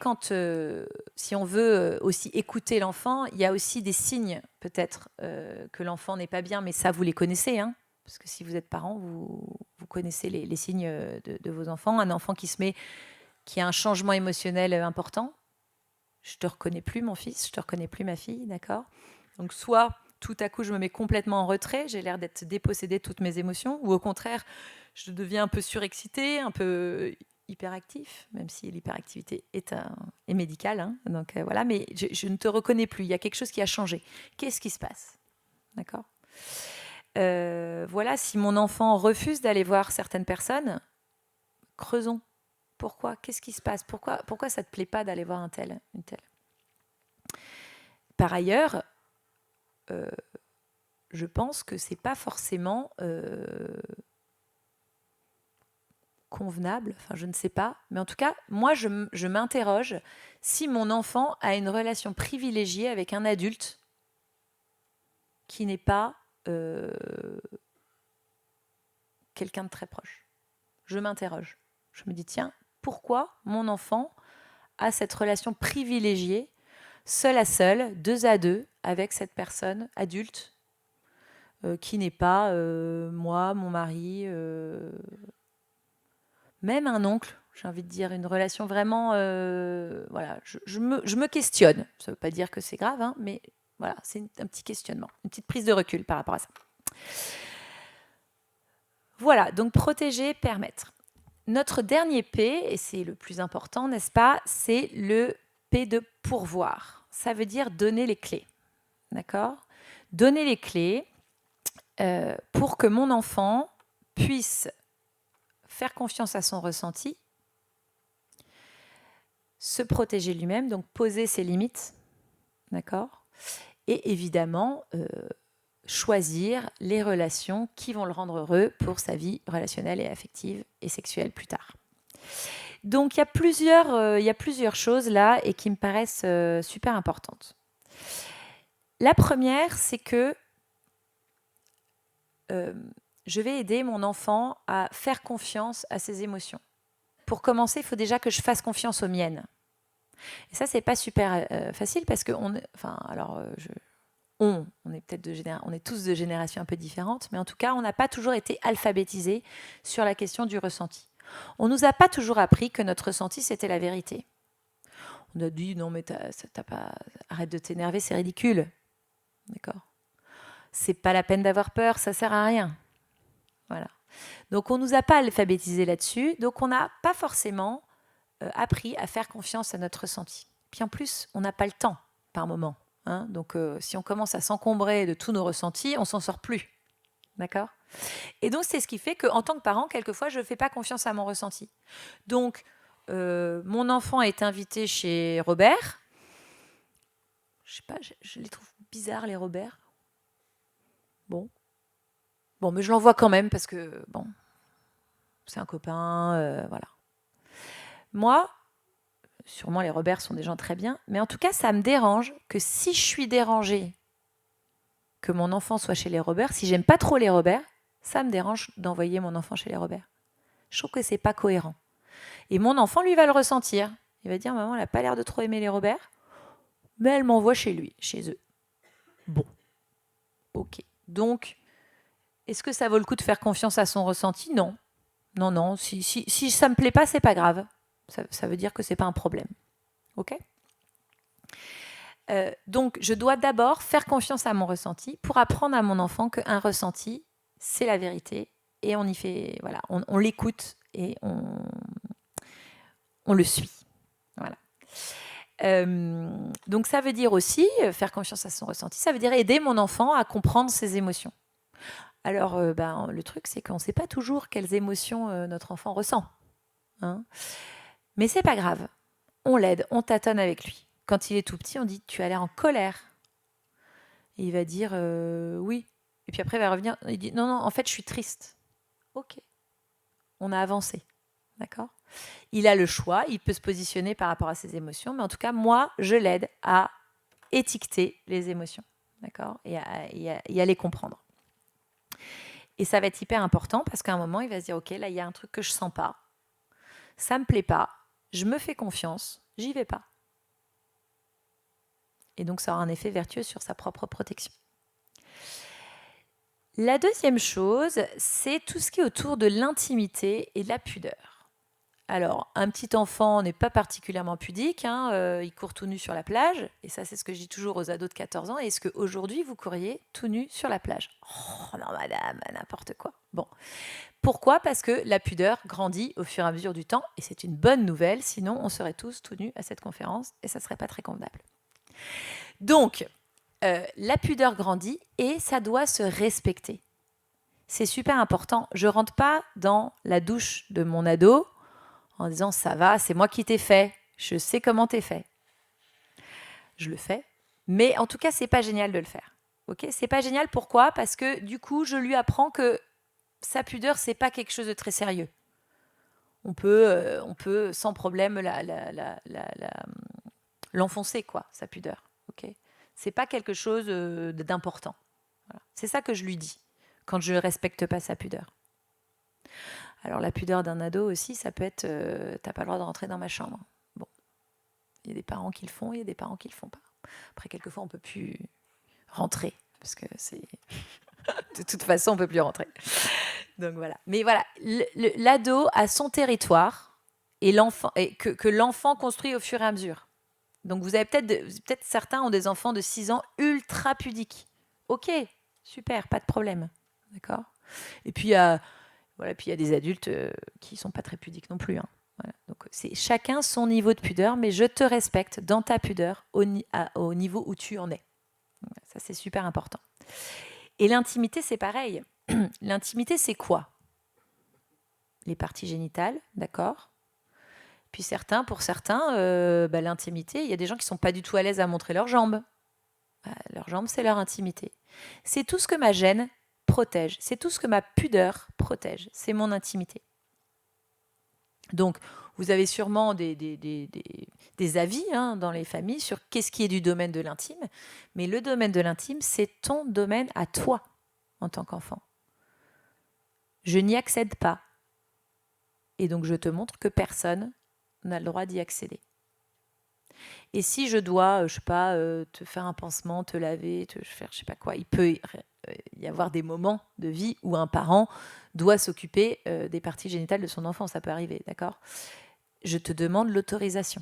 si on veut aussi écouter l'enfant, il y a aussi des signes peut-être que l'enfant n'est pas bien, mais ça vous les connaissez, hein, parce que si vous êtes parent, vous connaissez les signes de vos enfants. Un enfant qui a un changement émotionnel important. Je te reconnais plus mon fils, je te reconnais plus ma fille, d'accord ? Donc soit tout à coup je me mets complètement en retrait, j'ai l'air d'être dépossédée de toutes mes émotions, ou au contraire, je deviens un peu surexcitée, un peu hyperactif, même si l'hyperactivité est médicale, hein, donc voilà, mais je ne te reconnais plus, il y a quelque chose qui a changé. Qu'est-ce qui se passe ? D'accord ? Voilà, si mon enfant refuse d'aller voir certaines personnes, creusons. Pourquoi ? Qu'est-ce qui se passe ? Pourquoi ça ne te plaît pas d'aller voir un tel, une telle ? Par ailleurs, je pense que c'est pas forcément convenable, enfin je ne sais pas, mais en tout cas, moi je m'interroge si mon enfant a une relation privilégiée avec un adulte qui n'est pas quelqu'un de très proche. Je m'interroge. Je me dis, tiens, pourquoi mon enfant a cette relation privilégiée, seul à seul, deux à deux, avec cette personne adulte qui n'est pas moi, mon mari, même un oncle, j'ai envie de dire, une relation vraiment... voilà, je me questionne. Ça ne veut pas dire que c'est grave, hein, mais voilà, c'est un petit questionnement, une petite prise de recul par rapport à ça. Voilà, donc protéger, permettre. Notre dernier P, et c'est le plus important, n'est-ce pas, c'est le P de pourvoir. Ça veut dire donner les clés. D'accord ? Donner les clés pour que mon enfant puisse faire confiance à son ressenti, se protéger lui-même, donc poser ses limites, d'accord ? Et évidemment, choisir les relations qui vont le rendre heureux pour sa vie relationnelle et affective et sexuelle plus tard. Donc, il y a plusieurs choses là et qui me paraissent super importantes. La première, c'est que je vais aider mon enfant à faire confiance à ses émotions. Pour commencer, il faut déjà que je fasse confiance aux miennes. Et ça, c'est pas super facile parce que on est peut-être on est tous de générations un peu différentes, mais en tout cas, on n'a pas toujours été alphabétisés sur la question du ressenti. On nous a pas toujours appris que notre ressenti, c'était la vérité. On a dit, non, mais arrête de t'énerver, c'est ridicule. D'accord ? C'est pas la peine d'avoir peur, ça sert à rien. Voilà. Donc, on nous a pas alphabétisés là-dessus, donc on n'a pas forcément appris à faire confiance à notre ressenti. Puis en plus, on n'a pas le temps par moment. Hein, donc, si on commence à s'encombrer de tous nos ressentis, on s'en sort plus. D'accord ? Et donc, c'est ce qui fait qu'en tant que parent, quelquefois, je ne fais pas confiance à mon ressenti. Donc, mon enfant est invité chez Robert. Je sais pas, je les trouve bizarres, les Robert. Bon, mais je l'envoie quand même parce que, bon, c'est un copain, voilà. Moi, sûrement les Robert sont des gens très bien, mais en tout cas, ça me dérange que si je suis dérangée que mon enfant soit chez les Robert, si j'aime pas trop les Robert, ça me dérange d'envoyer mon enfant chez les Robert. Je trouve que c'est pas cohérent. Et mon enfant, lui, va le ressentir. Il va dire, maman, elle n'a pas l'air de trop aimer les Robert, mais elle m'envoie chez lui, chez eux. Bon, ok. Donc, est-ce que ça vaut le coup de faire confiance à son ressenti? Non. Non. Si ça me plaît pas, c'est pas grave. Ça veut dire que c'est pas un problème. Ok? Donc, je dois d'abord faire confiance à mon ressenti pour apprendre à mon enfant qu'un ressenti, c'est la vérité. Et on y fait, voilà, on l'écoute et on le suit. Voilà. Donc, ça veut dire aussi, faire confiance à son ressenti, ça veut dire aider mon enfant à comprendre ses émotions. Alors, le truc, c'est qu'on ne sait pas toujours quelles émotions notre enfant ressent. Hein, mais c'est pas grave. On l'aide, on tâtonne avec lui. Quand il est tout petit, on dit « tu as l'air en colère ». Et il va dire oui. Et puis après, il va revenir, il dit « non, en fait, je suis triste ». Ok, on a avancé. D'accord ? Il a le choix, il peut se positionner par rapport à ses émotions, mais en tout cas, moi, je l'aide à étiqueter les émotions. D'accord ? Et à les comprendre. Et ça va être hyper important parce qu'à un moment, il va se dire « ok, là, il y a un truc que je sens pas. Ça me plaît pas. Je me fais confiance. J'y vais pas. » Et donc, ça aura un effet vertueux sur sa propre protection. La deuxième chose, c'est tout ce qui est autour de l'intimité et de la pudeur. Alors, un petit enfant n'est pas particulièrement pudique, hein, il court tout nu sur la plage, et ça c'est ce que je dis toujours aux ados de 14 ans, est-ce qu'aujourd'hui vous courriez tout nu sur la plage? Oh non madame, n'importe quoi. Bon, pourquoi? Parce que la pudeur grandit au fur et à mesure du temps, et c'est une bonne nouvelle, sinon on serait tous tout nus à cette conférence, et ça ne serait pas très convenable. Donc, la pudeur grandit, et ça doit se respecter. C'est super important. Je ne rentre pas dans la douche de mon ado en disant « ça va, c'est moi qui t'ai fait, je sais comment t'es fait ». Je le fais, mais en tout cas, c'est pas génial de le faire. Ok, c'est pas génial, pourquoi? Parce que du coup, je lui apprends que sa pudeur, c'est pas quelque chose de très sérieux. On peut sans problème l'enfoncer, quoi, sa pudeur. Ok, c'est pas quelque chose d'important. Voilà. C'est ça que je lui dis quand je ne respecte pas sa pudeur. Alors la pudeur d'un ado aussi, ça peut être t'as pas le droit de rentrer dans ma chambre. Bon, il y a des parents qui le font, il y a des parents qui le font pas. Après, quelquefois, on peut plus rentrer parce que c'est de toute façon, on peut plus rentrer. Donc voilà. Mais voilà, l'ado a son territoire et l'enfant que l'enfant construit au fur et à mesure. Donc vous avez peut-être certains ont des enfants de 6 ans ultra pudiques. Ok, super, pas de problème, d'accord. Et puis voilà, puis il y a des adultes qui ne sont pas très pudiques non plus. Hein. Voilà. Donc c'est chacun son niveau de pudeur, mais je te respecte dans ta pudeur au niveau où tu en es. Ça, c'est super important. Et l'intimité, c'est pareil. L'intimité, c'est quoi? Les parties génitales, d'accord. Puis pour certains, l'intimité, il y a des gens qui ne sont pas du tout à l'aise à montrer leurs jambes. Leurs jambes, c'est leur intimité. C'est tout ce que ma gêne protège. C'est tout ce que ma pudeur protège. C'est mon intimité. Donc, vous avez sûrement des avis dans les familles sur qu'est-ce qui est du domaine de l'intime. Mais le domaine de l'intime, c'est ton domaine à toi en tant qu'enfant. Je n'y accède pas. Et donc, je te montre que personne n'a le droit d'y accéder. Et si je dois, je sais pas, te faire un pansement, te laver, te faire je sais pas quoi, il peut y avoir des moments de vie où un parent doit s'occuper des parties génitales de son enfant, ça peut arriver, d'accord? Je te demande l'autorisation.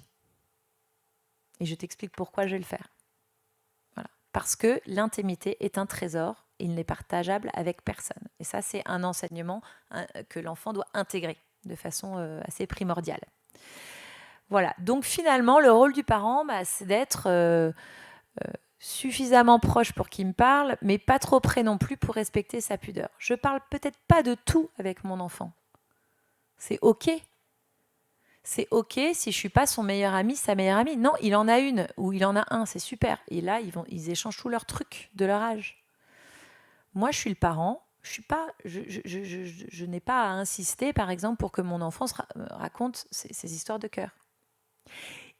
Et je t'explique pourquoi je vais le faire. Voilà. Parce que l'intimité est un trésor, il n'est partageable avec personne. Et ça, c'est un enseignement que l'enfant doit intégrer de façon assez primordiale. Voilà, donc finalement, le rôle du parent, c'est d'être suffisamment proche pour qu'il me parle, mais pas trop près non plus pour respecter sa pudeur. Je parle peut-être pas de tout avec mon enfant. C'est OK. C'est OK si je suis pas son meilleur ami, sa meilleure amie. Non, il en a une ou il en a un, c'est super. Et là, ils échangent tous leurs trucs de leur âge. Moi, je suis le parent, je n'ai pas à insister, par exemple, pour que mon enfant raconte ses histoires de cœur.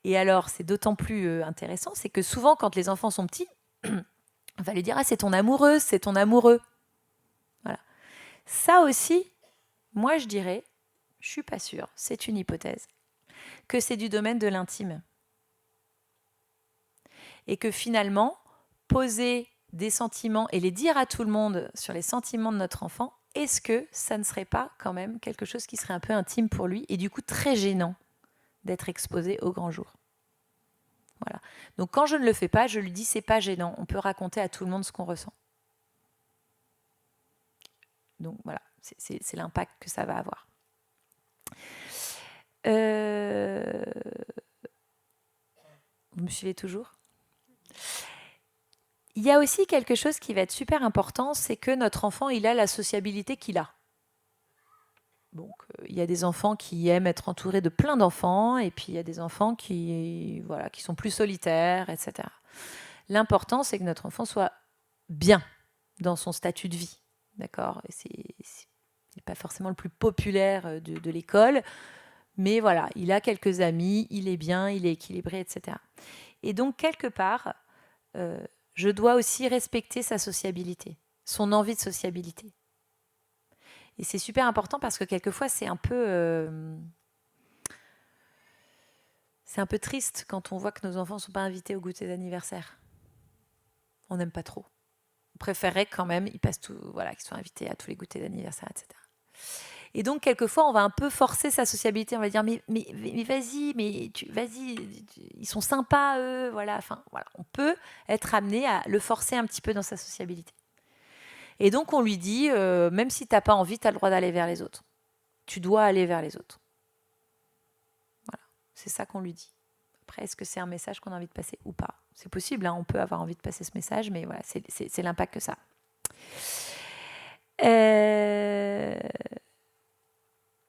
Et alors, c'est d'autant plus intéressant, c'est que souvent, quand les enfants sont petits, on va lui dire « Ah, c'est ton amoureuse, c'est ton amoureux. » Voilà. Ça aussi, moi, je dirais, je suis pas sûre, c'est une hypothèse, que c'est du domaine de l'intime. Et que finalement, poser des sentiments et les dire à tout le monde sur les sentiments de notre enfant, est-ce que ça ne serait pas quand même quelque chose qui serait un peu intime pour lui et du coup très gênant d'être exposé au grand jour. Voilà. Donc quand je ne le fais pas, je lui dis c'est pas gênant, on peut raconter à tout le monde ce qu'on ressent. Donc voilà, c'est l'impact que ça va avoir. Vous me suivez toujours ? Il y a aussi quelque chose qui va être super important, c'est que notre enfant, il a la sociabilité qu'il a. Donc, il y a des enfants qui aiment être entourés de plein d'enfants, et puis il y a des enfants qui sont plus solitaires, etc. L'important, c'est que notre enfant soit bien dans son statut de vie, d'accord ? C'est pas forcément le plus populaire de l'école, mais voilà, il a quelques amis, il est bien, il est équilibré, etc. Et donc, quelque part, je dois aussi respecter sa sociabilité, son envie de sociabilité. Et c'est super important parce que quelquefois, c'est un peu triste quand on voit que nos enfants ne sont pas invités au goûter d'anniversaire. On n'aime pas trop. On préférerait quand même qu'ils soient invités à tous les goûters d'anniversaire, etc. Et donc, quelquefois, on va un peu forcer sa sociabilité. On va dire, mais vas-y, ils sont sympas, eux. Voilà. Enfin, voilà. On peut être amené à le forcer un petit peu dans sa sociabilité. Et donc, on lui dit, même si tu n'as pas envie, tu as le droit d'aller vers les autres. Tu dois aller vers les autres. Voilà. C'est ça qu'on lui dit. Après, est-ce que c'est un message qu'on a envie de passer ou pas ? C'est possible, hein, on peut avoir envie de passer ce message, mais voilà, c'est l'impact que ça a.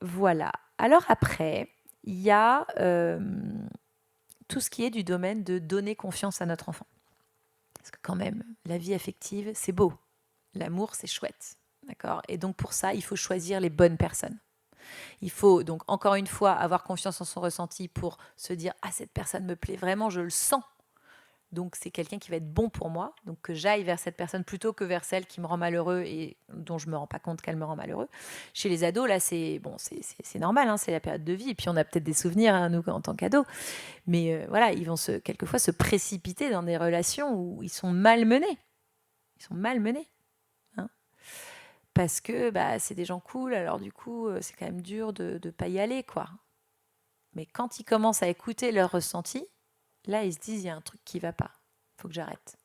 Voilà. Alors après, il y a tout ce qui est du domaine de donner confiance à notre enfant. Parce que quand même, la vie affective, c'est beau. L'amour, c'est chouette. D'accord ? Et donc pour ça, il faut choisir les bonnes personnes. Il faut donc encore une fois avoir confiance en son ressenti pour se dire « Ah, cette personne me plaît vraiment, je le sens. Donc c'est quelqu'un qui va être bon pour moi. Donc que j'aille vers cette personne plutôt que vers celle qui me rend malheureux et dont je ne me rends pas compte qu'elle me rend malheureux. » Chez les ados, là, c'est normal, hein, c'est la période de vie. Et puis on a peut-être des souvenirs, hein, nous, en tant qu'ados. Mais voilà, ils vont quelquefois se précipiter dans des relations où ils sont malmenés. Ils sont malmenés. Parce que c'est des gens cool, alors du coup, c'est quand même dur de ne pas y aller, quoi. Mais quand ils commencent à écouter leur ressenti, là, ils se disent, il y a un truc qui ne va pas, il faut que j'arrête.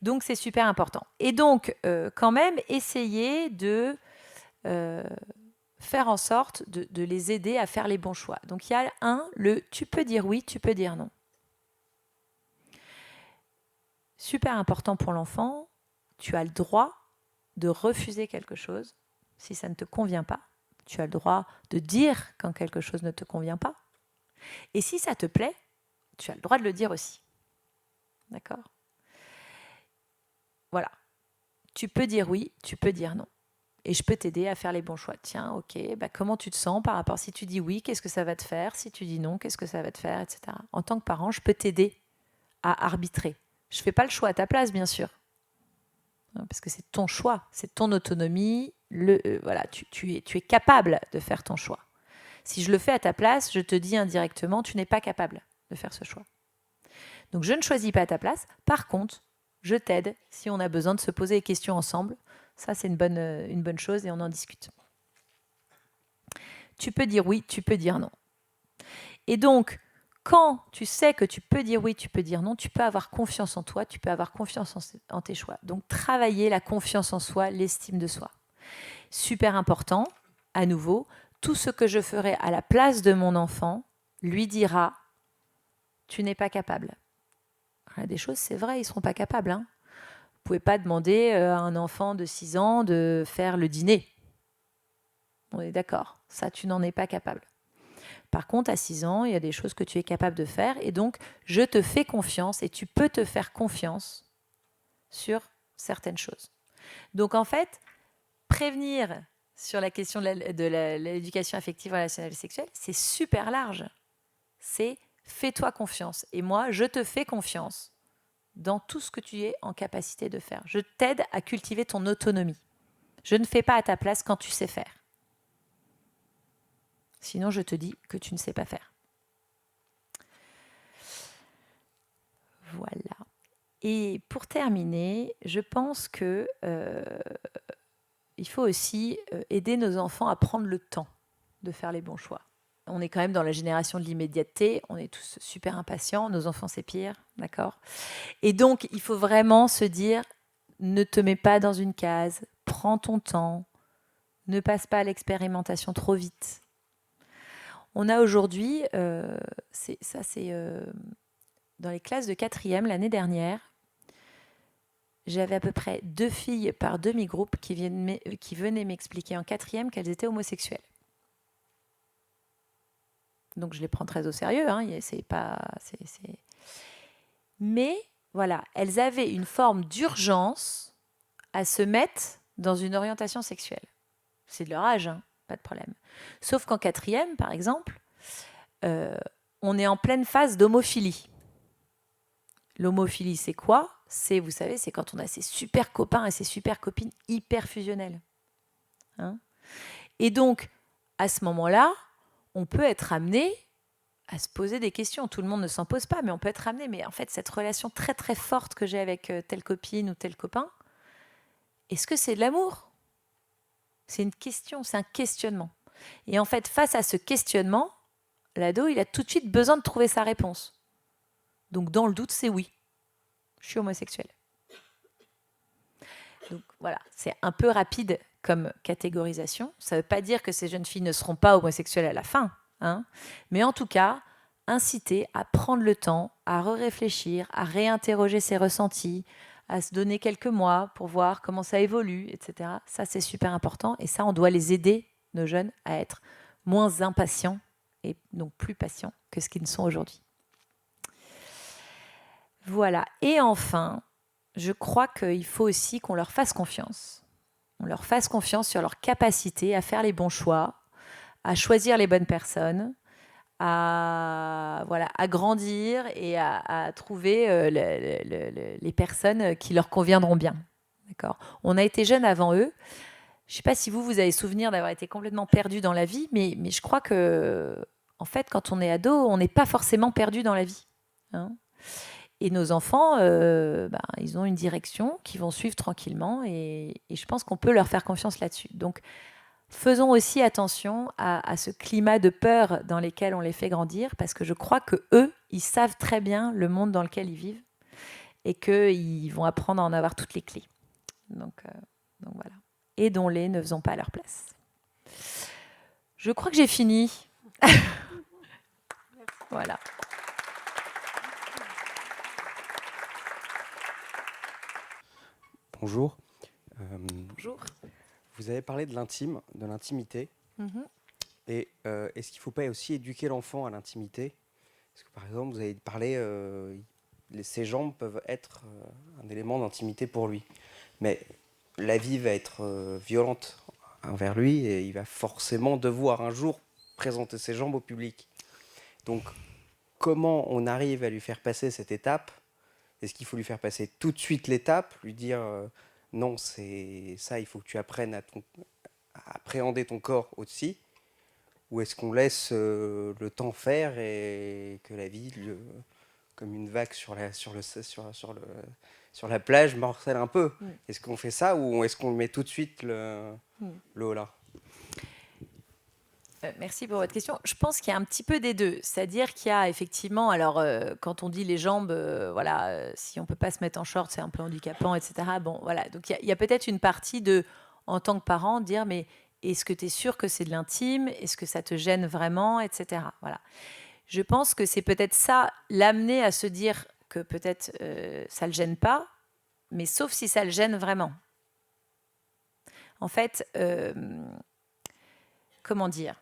Donc, c'est super important. Et donc, quand même, essayer de faire en sorte de les aider à faire les bons choix. Donc, il y a tu peux dire oui, tu peux dire non. Super important pour l'enfant, tu as le droit de refuser quelque chose si ça ne te convient pas. Tu as le droit de dire quand quelque chose ne te convient pas. Et si ça te plaît, tu as le droit de le dire aussi. D'accord ? Voilà. Tu peux dire oui, tu peux dire non. Et je peux t'aider à faire les bons choix. Tiens, ok, comment tu te sens par rapport, si tu dis oui, qu'est-ce que ça va te faire ? Si tu dis non, qu'est-ce que ça va te faire, etc. En tant que parent, je peux t'aider à arbitrer. Je ne fais pas le choix à ta place, bien sûr. Parce que c'est ton choix, c'est ton autonomie. Voilà, tu es capable de faire ton choix. Si je le fais à ta place, je te dis indirectement, tu n'es pas capable de faire ce choix. Donc, je ne choisis pas à ta place. Par contre, je t'aide si on a besoin de se poser des questions ensemble. Ça, c'est une bonne chose et on en discute. Tu peux dire oui, tu peux dire non. Et donc, quand tu sais que tu peux dire oui, tu peux dire non, tu peux avoir confiance en toi, tu peux avoir confiance en tes choix. Donc, travailler la confiance en soi, l'estime de soi. Super important, à nouveau, tout ce que je ferai à la place de mon enfant lui dira « tu n'es pas capable ». Il y a des choses, c'est vrai, ils ne seront pas capables. Vous ne pouvez pas demander à un enfant de 6 ans de faire le dîner. On est d'accord, ça, tu n'en es pas capable. Par contre, à 6 ans, il y a des choses que tu es capable de faire. Et donc, je te fais confiance et tu peux te faire confiance sur certaines choses. Donc en fait, prévenir sur la question de l'éducation affective, relationnelle et sexuelle, c'est super large. C'est fais-toi confiance. Et moi, je te fais confiance dans tout ce que tu es en capacité de faire. Je t'aide à cultiver ton autonomie. Je ne fais pas à ta place quand tu sais faire. Sinon, je te dis que tu ne sais pas faire. Voilà. Et pour terminer, je pense que il faut aussi aider nos enfants à prendre le temps de faire les bons choix. On est quand même dans la génération de l'immédiateté, on est tous super impatients, nos enfants c'est pire, d'accord? Et donc, il faut vraiment se dire, ne te mets pas dans une case, prends ton temps, ne passe pas à l'expérimentation trop vite. On a aujourd'hui, dans les classes de 4e l'année dernière, j'avais à peu près 2 filles par demi-groupe qui venaient m'expliquer en 4e qu'elles étaient homosexuelles. Donc je les prends très au sérieux, hein, mais voilà, elles avaient une forme d'urgence à se mettre dans une orientation sexuelle. C'est de leur âge, hein, pas de problème. Sauf qu'en 4e, par exemple, on est en pleine phase d'homophilie. L'homophilie, c'est quoi? C'est, vous savez, c'est quand on a ses super copains et ses super copines hyper fusionnelles. Hein? Et donc, à ce moment-là, on peut être amené à se poser des questions. Tout le monde ne s'en pose pas, mais on peut être amené. Mais en fait, cette relation très très forte que j'ai avec telle copine ou tel copain, est-ce que c'est de l'amour? C'est une question, c'est un questionnement. Et en fait, face à ce questionnement, l'ado, il a tout de suite besoin de trouver sa réponse. Donc, dans le doute, c'est oui. Je suis homosexuelle. Donc, voilà, c'est un peu rapide comme catégorisation. Ça ne veut pas dire que ces jeunes filles ne seront pas homosexuelles à la fin. Hein, mais en tout cas, inciter à prendre le temps, à réfléchir, à réinterroger ses ressentis, à se donner quelques mois pour voir comment ça évolue, etc. Ça, c'est super important. Et ça, on doit les aider, nos jeunes, à être moins impatients et donc plus patients que ce qu'ils ne sont aujourd'hui. Voilà. Et enfin, je crois qu'il faut aussi qu'on leur fasse confiance. On leur fasse confiance sur leur capacité à faire les bons choix, à choisir les bonnes personnes, à grandir et à trouver les personnes qui leur conviendront bien. D'accord. On a été jeunes avant eux. Je ne sais pas si vous avez souvenir d'avoir été complètement perdu dans la vie, mais je crois que, en fait, quand on est ado, on n'est pas forcément perdu dans la vie. Hein. Et nos enfants, ils ont une direction qu'ils vont suivre tranquillement et je pense qu'on peut leur faire confiance là-dessus. Donc, faisons aussi attention à ce climat de peur dans lequel on les fait grandir, parce que je crois qu'eux, ils savent très bien le monde dans lequel ils vivent et qu'ils vont apprendre à en avoir toutes les clés. Donc voilà. Aidons-les, ne faisons pas à leur place. Je crois que j'ai fini. Voilà. Bonjour. Bonjour. Vous avez parlé de l'intime, de l'intimité. Mm-hmm. Et est-ce qu'il ne faut pas aussi éduquer l'enfant à l'intimité? Parce que par exemple, vous avez parlé, ses jambes peuvent être un élément d'intimité pour lui. Mais la vie va être violente envers lui et il va forcément devoir un jour présenter ses jambes au public. Donc, comment on arrive à lui faire passer cette étape? Est-ce qu'il faut lui faire passer tout de suite l'étape, lui dire non, c'est ça, il faut que tu apprennes à appréhender ton corps aussi? Ou est-ce qu'on laisse le temps faire et que la vie, comme une vague sur la plage, morcelle un peu? Est-ce qu'on fait ça ou est-ce qu'on met tout de suite le haut là? Merci pour votre question. Je pense qu'il y a un petit peu des deux. C'est-à-dire qu'il y a effectivement, alors quand on dit les jambes, si on ne peut pas se mettre en short, c'est un peu handicapant, etc. Bon, voilà. Donc il y a peut-être une partie de, en tant que parent, dire mais est-ce que tu es sûr que c'est de l'intime? Est-ce que ça te gêne vraiment, etc. Voilà. Je pense que c'est peut-être ça, l'amener à se dire que peut-être ça ne le gêne pas, mais sauf si ça le gêne vraiment. En fait, comment dire?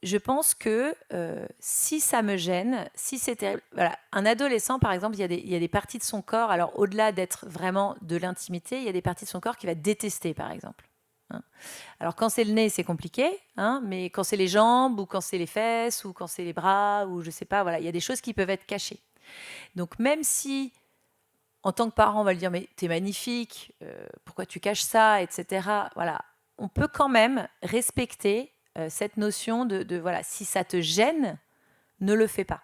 je pense que si ça me gêne, si c'était... Voilà, un adolescent, par exemple, il y a des parties de son corps, alors au-delà d'être vraiment de l'intimité, il y a des parties de son corps qu'il va détester, par exemple. Hein. Alors quand c'est le nez, c'est compliqué, hein, mais quand c'est les jambes, ou quand c'est les fesses, ou quand c'est les bras, ou je sais pas, voilà, il y a des choses qui peuvent être cachées. Donc même si, en tant que parent, on va lui dire, mais t'es magnifique, pourquoi tu caches ça, etc. Voilà, on peut quand même respecter cette notion de voilà, si ça te gêne, ne le fais pas.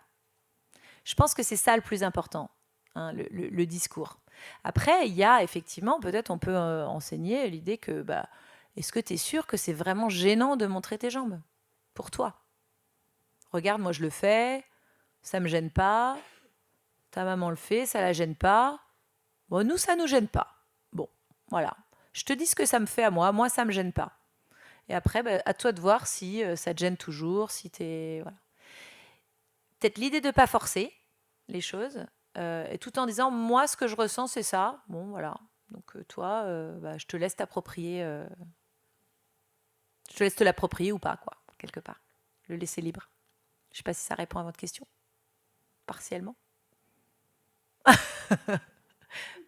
Je pense que c'est ça le plus important, hein, le discours. Après, il y a effectivement, peut-être on peut enseigner l'idée que, bah, est-ce que tu es sûr que c'est vraiment gênant de montrer tes jambes pour toi? Regarde, moi je le fais, ça me gêne pas, ta maman le fait, ça la gêne pas. Bon, nous, ça nous gêne pas. Bon, voilà. Je te dis ce que ça me fait à moi ça me gêne pas. Et après, bah, à toi de voir si ça te gêne toujours, si t'es... Voilà. Peut-être l'idée de ne pas forcer les choses, et tout en disant, moi, ce que je ressens, c'est ça. Bon, voilà. Donc, toi, bah, je te laisse t'approprier... je te laisse te l'approprier ou pas, quoi, quelque part. Le laisser libre. Je ne sais pas si ça répond à votre question. Partiellement.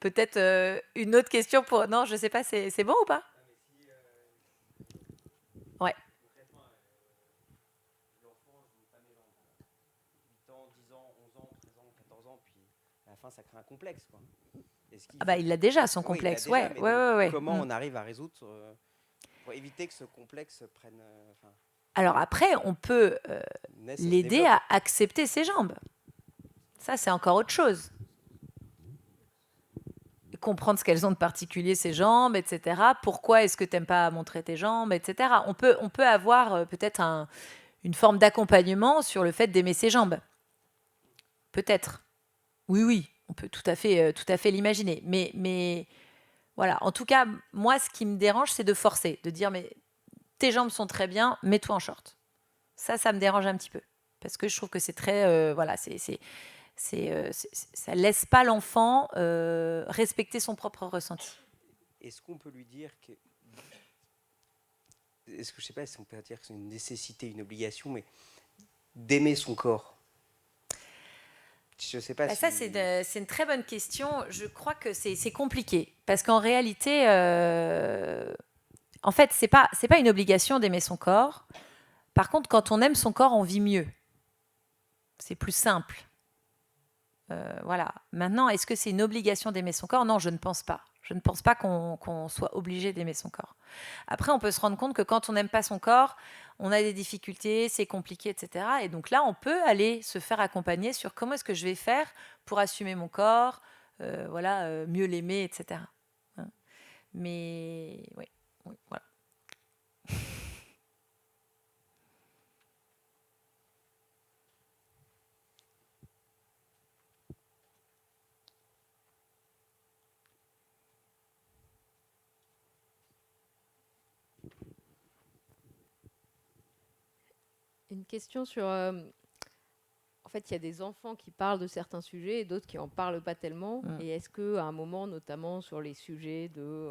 Peut-être une autre question pour... Non, je ne sais pas, c'est bon ou pas? Ouais. 10 ans, 11 ans, 13 ans, 14 ans, puis à la fin, ça crée un complexe, quoi. Ah bah, il a déjà son Oui, complexe, il a déjà, ouais. Comment on arrive à résoudre pour éviter que ce complexe prenne... Alors après, on peut l'aider à accepter ses jambes. Ça, c'est encore autre chose. Comprendre ce qu'elles ont de particulier, ces jambes, etc. Pourquoi est-ce que tu n'aimes pas montrer tes jambes, etc. On peut avoir peut-être une forme d'accompagnement sur le fait d'aimer ses jambes. Peut-être. Oui, on peut tout à fait l'imaginer. Mais voilà, en tout cas, moi, ce qui me dérange, c'est de forcer, de dire, mais tes jambes sont très bien, mets-toi en short. Ça me dérange un petit peu. Parce que je trouve que c'est très... voilà, ça laisse pas l'enfant respecter son propre ressenti. Est-ce qu'on peut lui dire que... Est-ce que je sais pas si on peut dire que c'est une nécessité, une obligation, mais d'aimer son corps? Je sais pas. Bah, ça, c'est une très bonne question. Je crois que c'est compliqué. Parce qu'en réalité, en fait, c'est pas une obligation d'aimer son corps. Par contre, quand on aime son corps, on vit mieux. C'est plus simple. Voilà. Maintenant, est-ce que c'est une obligation d'aimer son corps? Non, je ne pense pas. Je ne pense pas qu'on soit obligé d'aimer son corps. Après, on peut se rendre compte que quand on n'aime pas son corps, on a des difficultés, c'est compliqué, etc. Et donc là, on peut aller se faire accompagner sur comment est-ce que je vais faire pour assumer mon corps, voilà, mieux l'aimer, etc. Hein. Mais oui, voilà. Une question sur... en fait, il y a des enfants qui parlent de certains sujets et d'autres qui n'en parlent pas tellement. Et est-ce qu'à un moment, notamment sur les sujets de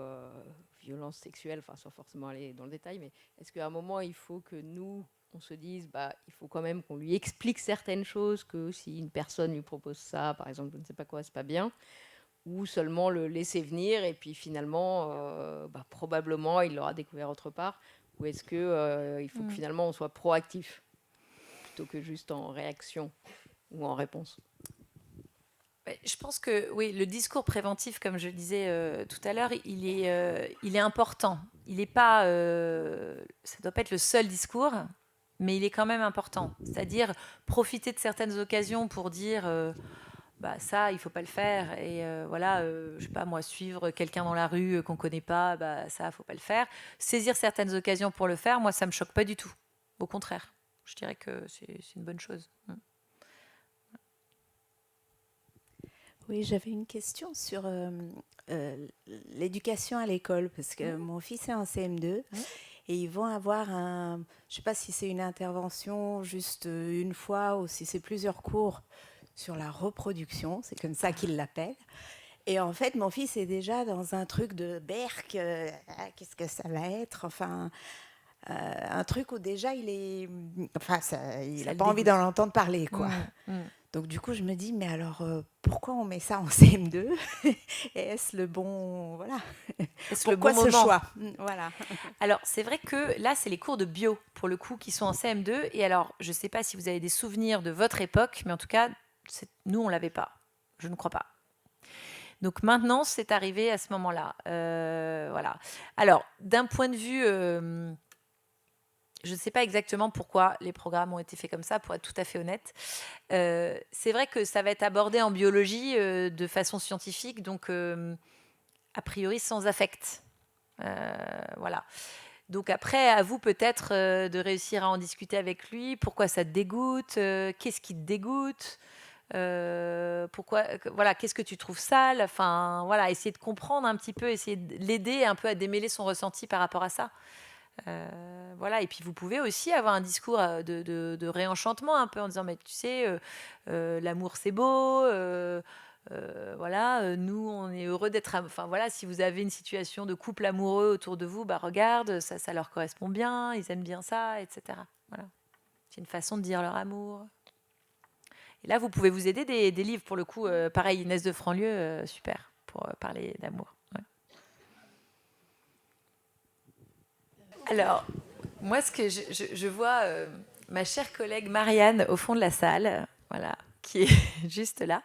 violence sexuelle, enfin sans forcément aller dans le détail, mais est-ce qu'à un moment, il faut que nous, on se dise, bah, il faut quand même qu'on lui explique certaines choses, que si une personne lui propose ça, par exemple, je ne sais pas quoi, c'est pas bien, ou seulement le laisser venir et puis finalement, bah, probablement, il l'aura découvert autre part. Ou est-ce qu'il faut que finalement, on soit proactif plutôt que juste en réaction ou en réponse? Je pense que oui, le discours préventif, comme je le disais tout à l'heure, il est important. Il n'est pas, ça ne doit pas être le seul discours, mais il est quand même important. C'est-à-dire profiter de certaines occasions pour dire, bah ça, il faut pas le faire. Et voilà, je sais pas moi, suivre quelqu'un dans la rue qu'on connaît pas, bah ça, faut pas le faire. Saisir certaines occasions pour le faire, moi, ça me choque pas du tout. Au contraire, je dirais que c'est une bonne chose. Oui, j'avais une question sur l'éducation à l'école, parce que mon fils est en CM2 et ils vont avoir je ne sais pas si c'est une intervention juste une fois ou si c'est plusieurs cours sur la reproduction, c'est comme ça qu'ils l'appellent. Et en fait, mon fils est déjà dans un truc de berk, qu'est-ce que ça va être, enfin... un truc où déjà il Ça n'a le pas envie dégoûte. d'en entendre parler, quoi. Mm. Donc du coup, je me dis, mais alors pourquoi on met ça en CM2? Et est-ce le bon, voilà. Est-ce le Pourquoi bon ce moment? choix? Voilà. Alors, c'est vrai que là, c'est les cours de bio, pour le coup, qui sont en CM2. Et alors, je ne sais pas si vous avez des souvenirs de votre époque, mais en tout cas, nous, on ne l'avait pas. Je ne crois pas. Donc maintenant, c'est arrivé à ce moment-là. Voilà. Alors, d'un point de vue... je ne sais pas exactement pourquoi les programmes ont été faits comme ça, pour être tout à fait honnête. C'est vrai que ça va être abordé en biologie de façon scientifique, donc a priori sans affect. Voilà. Donc après, à vous peut-être de réussir à en discuter avec lui. Pourquoi ça te dégoûte? Qu'est-ce qui te dégoûte? Pourquoi, voilà, qu'est-ce que tu trouves sale? Enfin, voilà, essayer de comprendre un petit peu, essayer de l'aider un peu à démêler son ressenti par rapport à ça. Voilà, et puis vous pouvez aussi avoir un discours de réenchantement un peu en disant, mais tu sais, l'amour c'est beau. Voilà, nous on est heureux d'être. Enfin voilà, si vous avez une situation de couple amoureux autour de vous, bah regarde, ça leur correspond bien, ils aiment bien ça, etc. Voilà, c'est une façon de dire leur amour. Et là, vous pouvez vous aider des livres pour le coup. Pareil, Inès de Franlieu, super pour parler d'amour. Ouais. Alors, moi, ce que je vois ma chère collègue Marianne au fond de la salle, voilà, qui est juste là.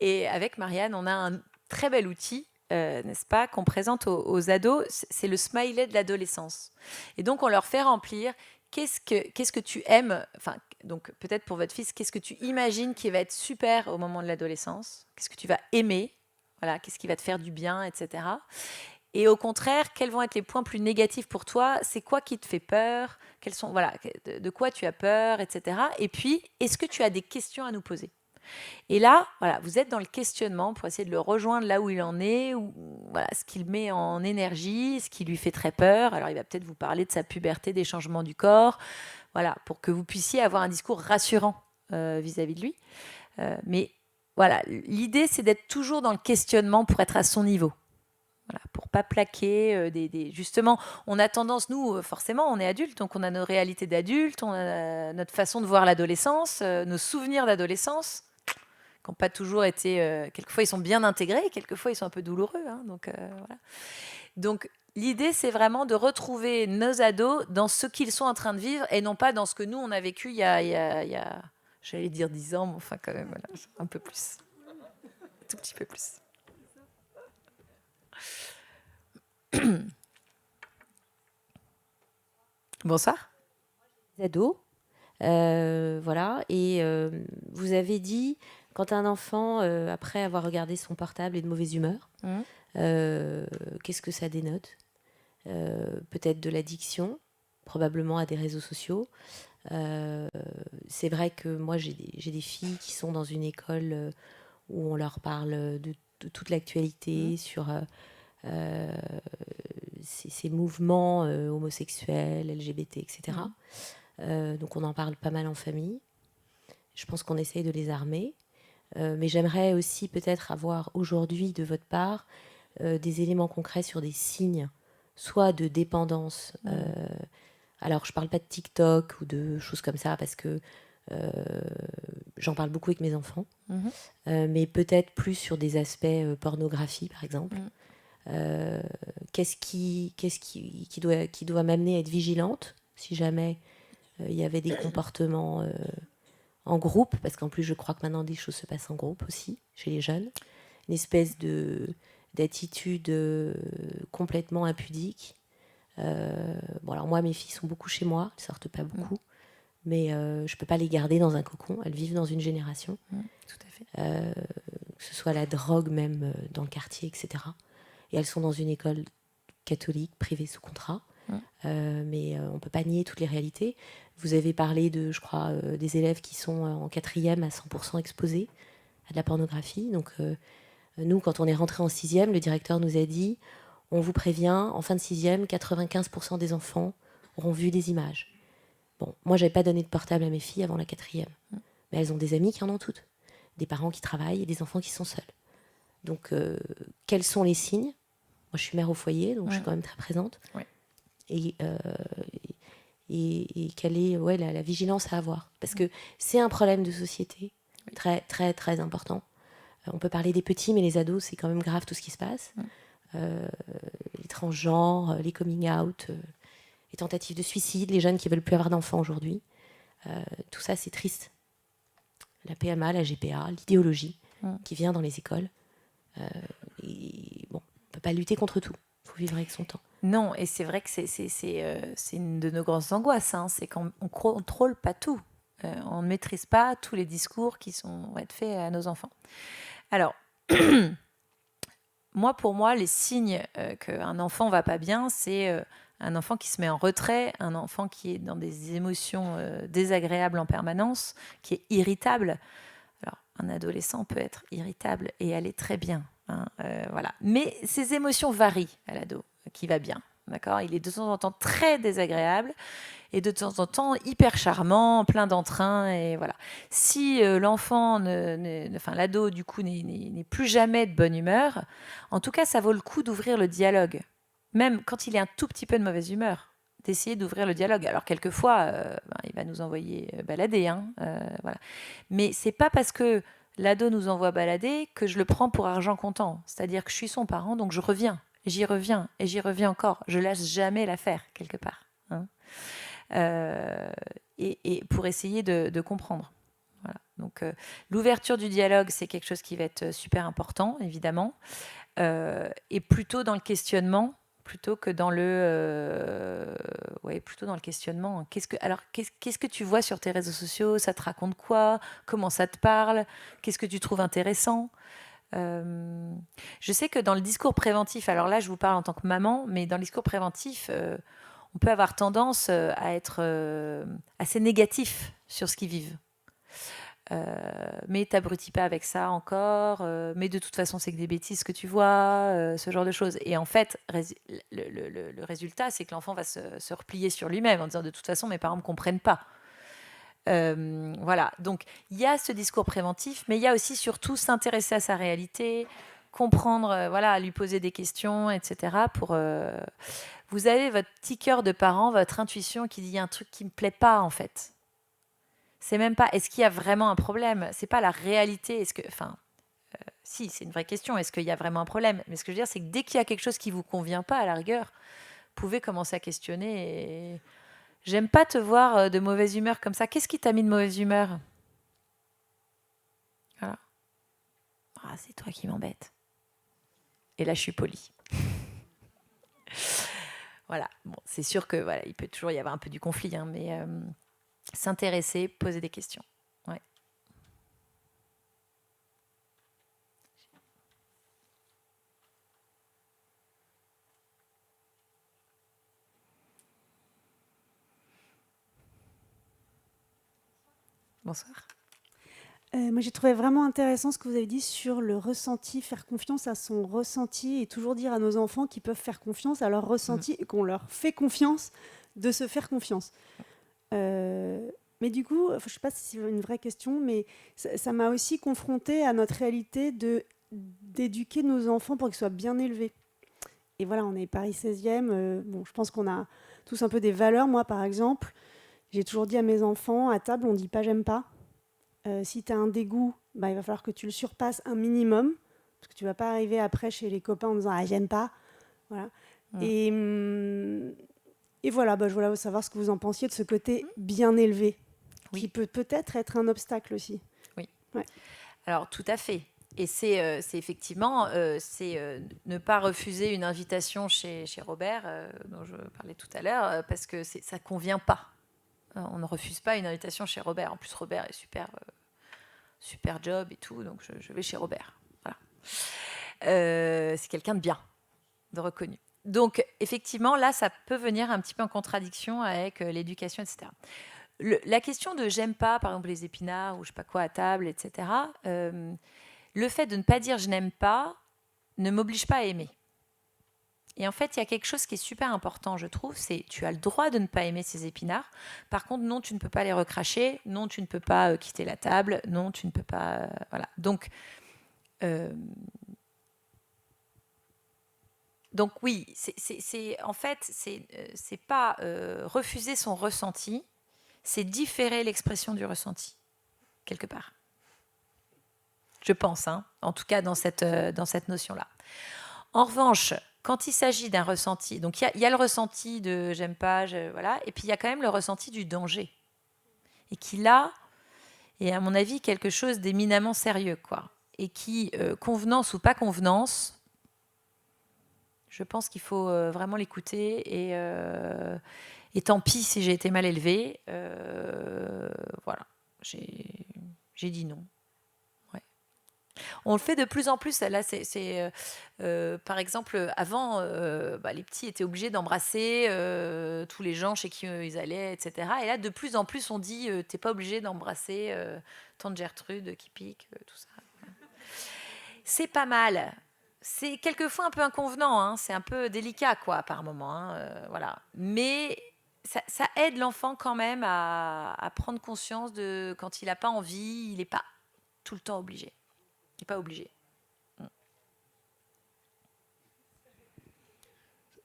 Et avec Marianne, on a un très bel outil, n'est-ce pas, qu'on présente aux ados. C'est le smiley de l'adolescence. Et donc, on leur fait remplir qu'est-ce que tu aimes, enfin, donc peut-être pour votre fils, qu'est-ce que tu imagines qui va être super au moment de l'adolescence? Qu'est-ce que tu vas aimer? Voilà, qu'est-ce qui va te faire du bien, etc. Et au contraire, quels vont être les points plus négatifs pour toi? C'est quoi qui te fait peur? Quels sont, voilà, de quoi tu as peur, etc. Et puis, est-ce que tu as des questions à nous poser? Et là, voilà, vous êtes dans le questionnement pour essayer de le rejoindre là où il en est, ou voilà, ce qu'il met en énergie, ce qui lui fait très peur. Alors, il va peut-être vous parler de sa puberté, des changements du corps, voilà, pour que vous puissiez avoir un discours rassurant vis-à-vis de lui. Mais voilà, l'idée, c'est d'être toujours dans le questionnement pour être à son niveau. Voilà, pour pas plaquer justement, on a tendance, nous, forcément, on est adultes, donc on a nos réalités d'adultes, on a notre façon de voir l'adolescence, nos souvenirs d'adolescence, qui n'ont pas toujours été... quelquefois, ils sont bien intégrés, quelquefois, ils sont un peu douloureux. Hein, donc, voilà. Donc, l'idée, c'est vraiment de retrouver nos ados dans ce qu'ils sont en train de vivre et non pas dans ce que nous, on a vécu il y a j'allais dire 10 ans, mais enfin, quand même, voilà, un peu plus. Un tout petit peu plus. Bonsoir. Ados. Voilà. Et vous avez dit, quand un enfant, après avoir regardé son portable, est de mauvaise humeur, qu'est-ce que ça dénote? Peut-être de l'addiction, probablement à des réseaux sociaux. C'est vrai que moi, j'ai des filles qui sont dans une école où on leur parle de toute l'actualité sur ces mouvements homosexuels, LGBT, etc. Donc on en parle pas mal en famille. Je pense qu'on essaye de les armer. Mais j'aimerais aussi peut-être avoir aujourd'hui de votre part des éléments concrets sur des signes, soit de dépendance. Alors je parle pas de TikTok ou de choses comme ça parce que j'en parle beaucoup avec mes enfants. Mais peut-être plus sur des aspects pornographie par exemple. Qu'est-ce qui doit m'amener à être vigilante si jamais il y avait des comportements en groupe, parce qu'en plus je crois que maintenant des choses se passent en groupe aussi chez les jeunes, une espèce d'attitude complètement impudique. Bon, alors moi mes filles sont beaucoup chez moi, elles sortent pas beaucoup, mais je peux pas les garder dans un cocon, elles vivent dans une génération. Tout à fait. Que ce soit la drogue même dans le quartier, etc. Et elles sont dans une école catholique privée sous contrat. Mais on ne peut pas nier toutes les réalités. Vous avez parlé je crois, des élèves qui sont en 4e à 100% exposés à de la pornographie. Donc nous, quand on est rentré en 6e, le directeur nous a dit, on vous prévient, en fin de 6e, 95% des enfants auront vu des images. Bon, moi, je n'avais pas donné de portable à mes filles avant la 4e. Mais elles ont des amis qui en ont toutes. Des parents qui travaillent et des enfants qui sont seuls. Donc, quels sont les signes? Moi, je suis mère au foyer, donc je suis quand même très présente. Ouais. Et et quelle est la vigilance à avoir. Parce que c'est un problème de société très, très, très important. On peut parler des petits, mais les ados, c'est quand même grave tout ce qui se passe. Les transgenres, les coming out, les tentatives de suicide, les jeunes qui ne veulent plus avoir d'enfants aujourd'hui. Tout ça, c'est triste. La PMA, la GPA, l'idéologie qui vient dans les écoles. Et bon, on ne peut pas lutter contre tout. Il faut vivre avec son temps. Non, et c'est vrai que c'est une de nos grandes angoisses, hein, c'est qu'on ne contrôle pas tout. On ne maîtrise pas tous les discours qui vont être faits à nos enfants. Alors, pour moi, les signes qu'un enfant ne va pas bien, c'est un enfant qui se met en retrait, un enfant qui est dans des émotions désagréables en permanence, qui est irritable. Alors, un adolescent peut être irritable et aller très bien. Hein, voilà. Mais ces émotions varient à l'ado, qui va bien. D'accord ? Il est de temps en temps très désagréable et de temps en temps hyper charmant, plein d'entrain. Et voilà. Si l'enfant, l'ado, du coup, n'est plus jamais de bonne humeur, en tout cas, ça vaut le coup d'ouvrir le dialogue. Même quand il est un tout petit peu de mauvaise humeur, d'essayer d'ouvrir le dialogue. Alors, quelquefois, il va nous envoyer balader. Hein, voilà. Mais c'est pas parce que l'ado nous envoie balader que je le prends pour argent comptant. C'est-à-dire que je suis son parent, donc je reviens. J'y reviens et j'y reviens encore. Je lâche jamais l'affaire, quelque part. Hein. Et pour essayer de comprendre. Voilà. Donc, l'ouverture du dialogue, c'est quelque chose qui va être super important, évidemment. Et plutôt dans le questionnement, plutôt que dans plutôt dans le questionnement. Qu'est-ce que tu vois sur tes réseaux sociaux ? Ça te raconte quoi ? Comment ça te parle ? Qu'est-ce que tu trouves intéressant ? Je sais que dans le discours préventif, alors là je vous parle en tant que maman, mais dans le discours préventif, on peut avoir tendance à être assez négatif sur ce qu'ils vivent. Mais t'abrutis pas avec ça encore, mais de toute façon c'est que des bêtises que tu vois, ce genre de choses. Et en fait, le résultat, c'est que l'enfant va se replier sur lui-même en disant de toute façon mes parents me comprennent pas. Voilà, donc il y a ce discours préventif, mais il y a aussi surtout s'intéresser à sa réalité, comprendre, voilà, lui poser des questions, etc. Vous avez votre petit cœur de parent, votre intuition qui dit il y a un truc qui me plaît pas en fait. C'est même pas est-ce qu'il y a vraiment un problème, c'est pas la réalité. Si, c'est une vraie question. Est-ce qu'il y a vraiment un problème ? Mais ce que je veux dire, c'est que dès qu'il y a quelque chose qui vous convient pas, à la rigueur, vous pouvez commencer à questionner. Et j'aime pas te voir de mauvaise humeur comme ça. Qu'est-ce qui t'a mis de mauvaise humeur ? Voilà. Ah, c'est toi qui m'embête. Et là, je suis polie. Voilà. Bon, c'est sûr que voilà, il peut toujours y avoir un peu du conflit, hein, mais s'intéresser, poser des questions. Ouais. Bonsoir. Moi, j'ai trouvé vraiment intéressant ce que vous avez dit sur le ressenti, faire confiance à son ressenti et toujours dire à nos enfants qu'ils peuvent faire confiance à leur ressenti et qu'on leur fait confiance de se faire confiance. Mais du coup, je ne sais pas si c'est une vraie question, mais ça m'a aussi confrontée à notre réalité d'éduquer nos enfants pour qu'ils soient bien élevés. Et voilà, on est Paris 16e. Bon, je pense qu'on a tous un peu des valeurs. Moi, par exemple, j'ai toujours dit à mes enfants, à table, on ne dit pas « j'aime pas ». Si tu as un dégoût, il va falloir que tu le surpasses un minimum, parce que tu ne vas pas arriver après chez les copains en disant « ah, j'aime pas ». Voilà. Et voilà, je voulais savoir ce que vous en pensiez de ce côté bien élevé, qui peut peut-être être un obstacle aussi. Oui. Ouais. Alors, tout à fait. Et c'est effectivement ne pas refuser une invitation chez Robert, dont je parlais tout à l'heure, parce que ça ne convient pas. On ne refuse pas une invitation chez Robert. En plus, Robert est super job et tout, donc je vais chez Robert. Voilà. C'est quelqu'un de bien, de reconnu. Donc, effectivement, là, ça peut venir un petit peu en contradiction avec l'éducation, etc. La question de j'aime pas, par exemple, les épinards ou je sais pas quoi à table, etc. Le fait de ne pas dire je n'aime pas ne m'oblige pas à aimer. Et en fait, il y a quelque chose qui est super important, je trouve, c'est tu as le droit de ne pas aimer ces épinards. Par contre, non, tu ne peux pas les recracher. Non, tu ne peux pas quitter la table. Non, tu ne peux pas... voilà. Donc, Donc oui, en fait, c'est pas refuser son ressenti, c'est différer l'expression du ressenti, quelque part. Je pense, hein, en tout cas dans cette notion-là. En revanche, quand il s'agit d'un ressenti, donc il y a le ressenti de j'aime pas, voilà, et puis il y a quand même le ressenti du danger. Et qui là est à mon avis quelque chose d'éminemment sérieux, quoi. Et qui, convenance ou pas convenance, je pense qu'il faut vraiment l'écouter et tant pis si j'ai été mal élevée. Voilà, j'ai dit non. Ouais. On le fait de plus en plus. Là, par exemple, avant, les petits étaient obligés d'embrasser tous les gens chez qui ils allaient, etc. Et là, de plus en plus, on dit t'es pas obligé d'embrasser tante Gertrude qui pique, tout ça. C'est pas mal. C'est quelquefois un peu inconvenant, hein. C'est un peu délicat, quoi, par moment. Hein. Voilà. Mais ça aide l'enfant quand même à prendre conscience de quand il n'a pas envie, il n'est pas tout le temps obligé. Il n'est pas obligé.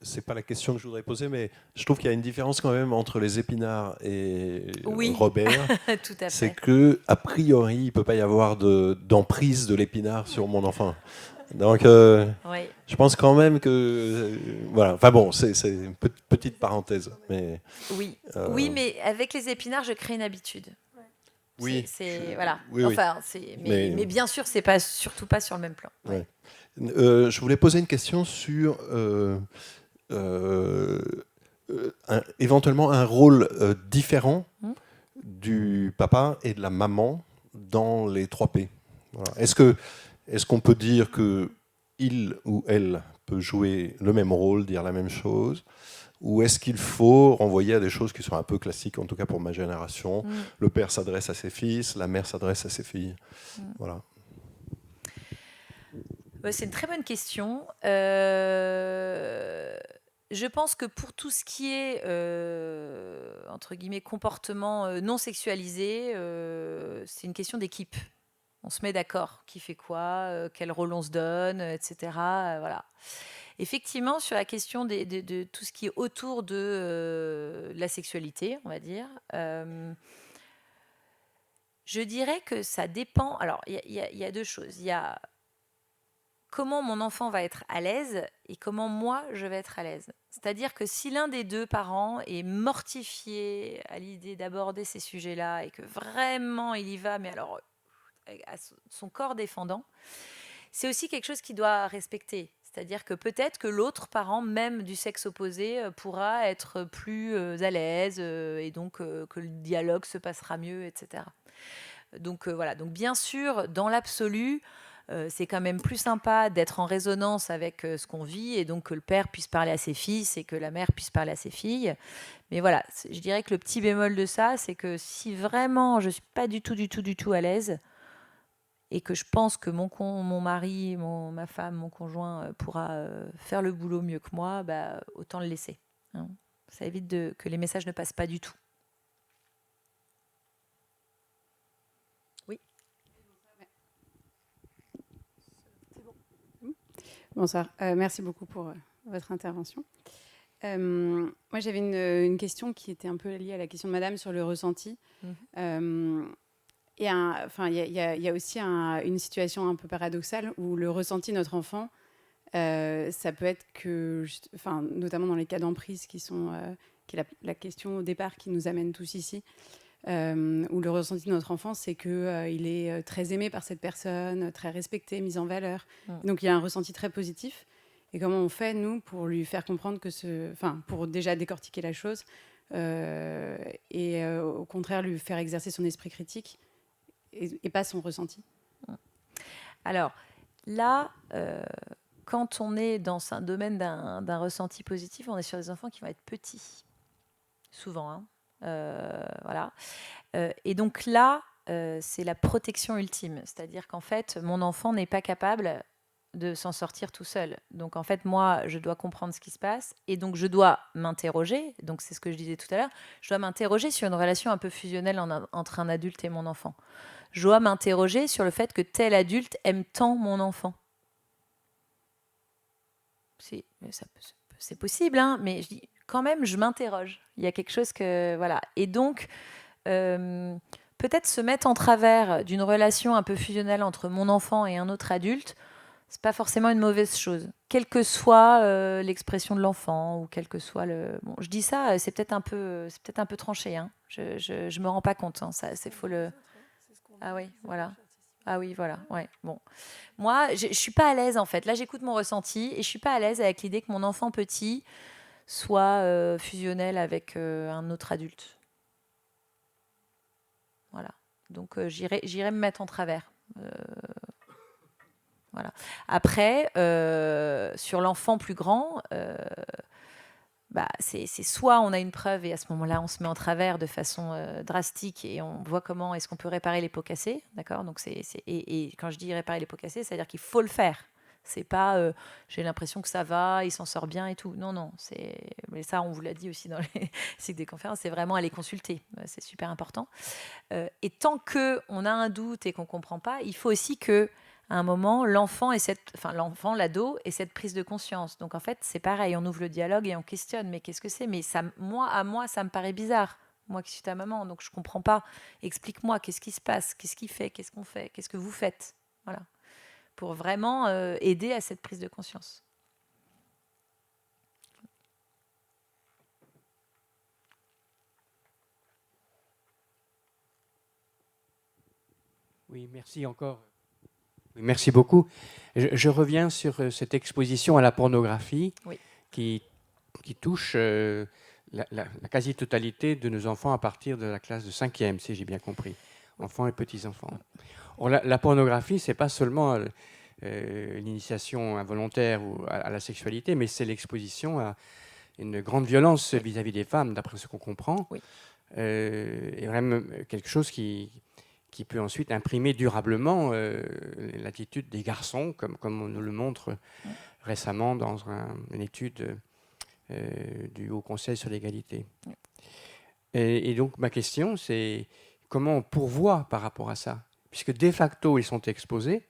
C'est pas la question que je voudrais poser, mais je trouve qu'il y a une différence quand même entre les épinards et oui. Robert. Tout à fait. C'est que a priori, il peut pas y avoir d'emprise de l'épinard sur mon enfant. Donc, oui. Je pense quand même que voilà. Enfin bon, c'est une petite parenthèse, mais oui, oui, mais avec les épinards, je crée une habitude. Oui, voilà. Oui, enfin, mais bien sûr, c'est pas surtout pas sur le même plan. Ouais. Je voulais poser une question sur éventuellement un rôle différent du papa et de la maman dans les 3P. Voilà. Est-ce qu'on peut dire que il ou elle peut jouer le même rôle, dire la même chose, ou est-ce qu'il faut renvoyer à des choses qui sont un peu classiques, en tout cas pour ma génération? Le père s'adresse à ses fils, la mère s'adresse à ses filles. Voilà. C'est une très bonne question. Je pense que pour tout ce qui est, entre guillemets, comportement non sexualisé, c'est une question d'équipe. On se met d'accord, qui fait quoi, quel rôle on se donne, etc. Voilà. Effectivement, sur la question de tout ce qui est autour de la sexualité, on va dire, je dirais que ça dépend. Alors, il y a deux choses. Il y a comment mon enfant va être à l'aise et comment moi, je vais être à l'aise. C'est-à-dire que si l'un des deux parents est mortifié à l'idée d'aborder ces sujets-là et que vraiment il y va, mais alors à son corps défendant, c'est aussi quelque chose qu'il doit respecter. C'est-à-dire que peut-être que l'autre parent, même du sexe opposé, pourra être plus à l'aise et donc que le dialogue se passera mieux, etc. Donc voilà. Donc bien sûr, dans l'absolu, c'est quand même plus sympa d'être en résonance avec ce qu'on vit et donc que le père puisse parler à ses fils et que la mère puisse parler à ses filles. Mais voilà, je dirais que le petit bémol de ça, c'est que si vraiment je ne suis pas du tout à l'aise et que je pense que mon mari, ma femme, mon conjoint pourra faire le boulot mieux que moi, bah, autant le laisser. Hein. Ça évite que les messages ne passent pas du tout. Bonsoir, merci beaucoup pour votre intervention. Moi, j'avais une question qui était un peu liée à la question de Madame sur le ressenti. Il y a aussi une situation un peu paradoxale où le ressenti de notre enfant, ça peut être que, notamment dans les cas d'emprise qui est la question au départ qui nous amène tous ici, où le ressenti de notre enfant, c'est qu'il est très aimé par cette personne, très respecté, mis en valeur. Donc il y a un ressenti très positif. Et comment on fait, nous, pour lui faire comprendre pour déjà décortiquer la chose et au contraire lui faire exercer son esprit critique et pas son ressenti. Alors là, quand on est dans un domaine d'un ressenti positif, on est sur des enfants qui vont être petits, souvent, hein. Voilà. Et donc là, c'est la protection ultime. C'est-à-dire qu'en fait, mon enfant n'est pas capable de s'en sortir tout seul. Donc en fait, moi, je dois comprendre ce qui se passe et donc je dois m'interroger. Donc c'est ce que je disais tout à l'heure. Je dois m'interroger sur une relation un peu fusionnelle entre un adulte et mon enfant. Je dois m'interroger sur le fait que tel adulte aime tant mon enfant. c'est possible, hein, mais je dis quand même, je m'interroge. Il y a quelque chose que voilà. Et donc, peut-être se mettre en travers d'une relation un peu fusionnelle entre mon enfant et un autre adulte, c'est pas forcément une mauvaise chose, quelle que soit l'expression de l'enfant ou quel que soit le. Bon, je dis ça, c'est peut-être un peu tranché, hein. Je me rends pas compte, hein, ça, c'est faut le. Ah oui, voilà. Ah oui, voilà. Ouais. Bon, moi, je suis pas à l'aise en fait. Là, j'écoute mon ressenti et je suis pas à l'aise avec l'idée que mon enfant petit soit fusionnel avec un autre adulte. Voilà. Donc j'irai me mettre en travers. Voilà. Après, sur l'enfant plus grand, c'est soit on a une preuve et à ce moment-là, on se met en travers de façon drastique et on voit comment est-ce qu'on peut réparer les pots cassés. D'accord ? Donc et quand je dis réparer les pots cassés, c'est-à-dire qu'il faut le faire. C'est pas j'ai l'impression que ça va, il s'en sort bien et tout. Non, mais ça, on vous l'a dit aussi dans les cycles des conférences, c'est vraiment aller consulter. C'est super important. Et tant qu'on a un doute et qu'on ne comprend pas, il faut aussi que à un moment, l'enfant, l'ado, ait cette prise de conscience. Donc en fait, c'est pareil, on ouvre le dialogue et on questionne. Mais qu'est-ce que c'est ? Mais ça, moi, ça me paraît bizarre. Moi qui suis ta maman, donc je ne comprends pas. Explique-moi, qu'est-ce qui se passe ? Qu'est-ce qu'il fait ? Qu'est-ce qu'on fait ? Qu'est-ce que vous faites ? Voilà. Pour vraiment aider à cette prise de conscience. Oui, merci encore. Oui, merci beaucoup. Je reviens sur cette exposition à la pornographie qui touche la quasi-totalité de nos enfants à partir de la classe de 5e, si j'ai bien compris. Enfants et petits-enfants. Or, la pornographie, ce n'est pas seulement l'initiation involontaire à la sexualité, mais c'est l'exposition à une grande violence vis-à-vis des femmes, d'après ce qu'on comprend. Oui. Et même quelque chose qui peut ensuite imprimer durablement l'attitude des garçons, comme on nous le montre récemment dans une étude du Haut Conseil sur l'égalité. Et donc ma question, c'est comment on pourvoit par rapport à ça ? Puisque de facto, ils sont exposés,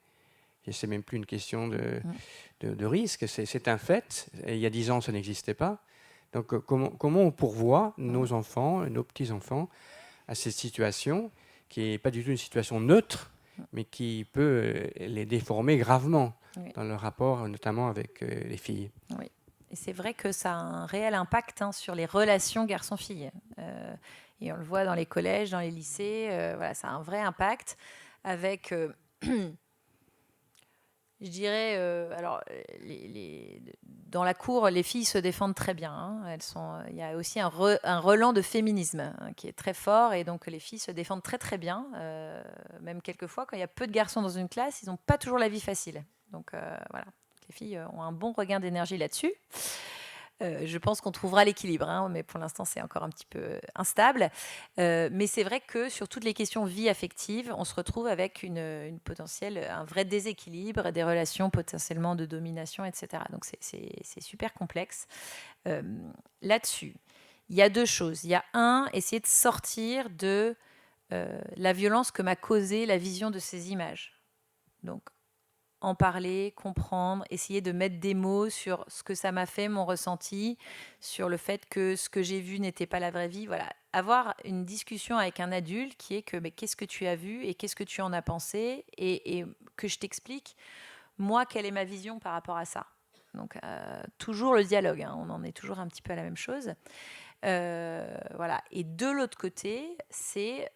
et ce n'est même plus une question de risque, c'est un fait. Et il y a 10 ans, ça n'existait pas. Donc comment on pourvoit nos enfants, nos petits-enfants à cette situation qui n'est pas du tout une situation neutre, mais qui peut les déformer gravement dans leur rapport, notamment avec les filles. Oui, et c'est vrai que ça a un réel impact sur les relations garçons-filles. Et on le voit dans les collèges, dans les lycées, voilà, ça a un vrai impact avec... je dirais, dans la cour, les filles se défendent très bien. Il y a aussi un relent de féminisme qui est très fort, et donc les filles se défendent très très bien. Même quelquefois, quand il y a peu de garçons dans une classe, ils n'ont pas toujours la vie facile. Donc voilà, les filles ont un bon regain d'énergie là-dessus. Je pense qu'on trouvera l'équilibre, mais pour l'instant, c'est encore un petit peu instable. Mais c'est vrai que sur toutes les questions vie affective, on se retrouve avec un vrai déséquilibre, des relations potentiellement de domination, etc. Donc, c'est super complexe. Là-dessus, il y a 2 choses. Il y a essayer de sortir de la violence que m'a causée la vision de ces images. Donc, en parler, comprendre, essayer de mettre des mots sur ce que ça m'a fait, mon ressenti, sur le fait que ce que j'ai vu n'était pas la vraie vie. Voilà, avoir une discussion avec un adulte qui est que qu'est-ce que tu as vu et qu'est-ce que tu en as pensé, et que je t'explique, moi, quelle est ma vision par rapport à ça. Donc, toujours le dialogue, on en est toujours un petit peu à la même chose. Voilà. Et de l'autre côté, c'est...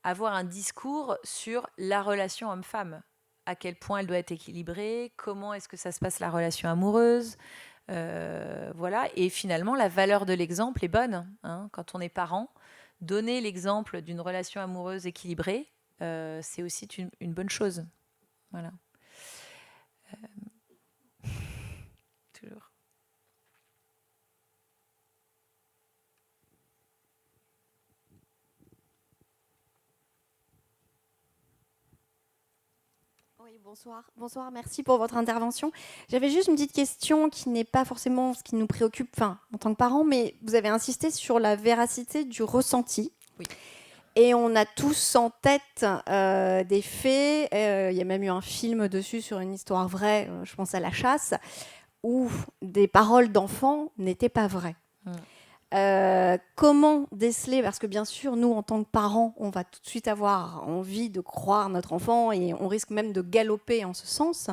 avoir un discours sur la relation homme-femme, à quel point elle doit être équilibrée, comment est-ce que ça se passe la relation amoureuse, voilà. Et finalement, la valeur de l'exemple est bonne. Quand on est parent, donner l'exemple d'une relation amoureuse équilibrée, c'est aussi une bonne chose. Voilà. Toujours. Oui, bonsoir, merci pour votre intervention. J'avais juste une petite question qui n'est pas forcément ce qui nous préoccupe en tant que parents, mais vous avez insisté sur la véracité du ressenti. Oui. Et on a tous en tête des faits, il y a même eu un film dessus sur une histoire vraie, je pense à La Chasse, où des paroles d'enfants n'étaient pas vraies. Comment déceler, parce que bien sûr, nous, en tant que parents, on va tout de suite avoir envie de croire notre enfant et on risque même de galoper en ce sens.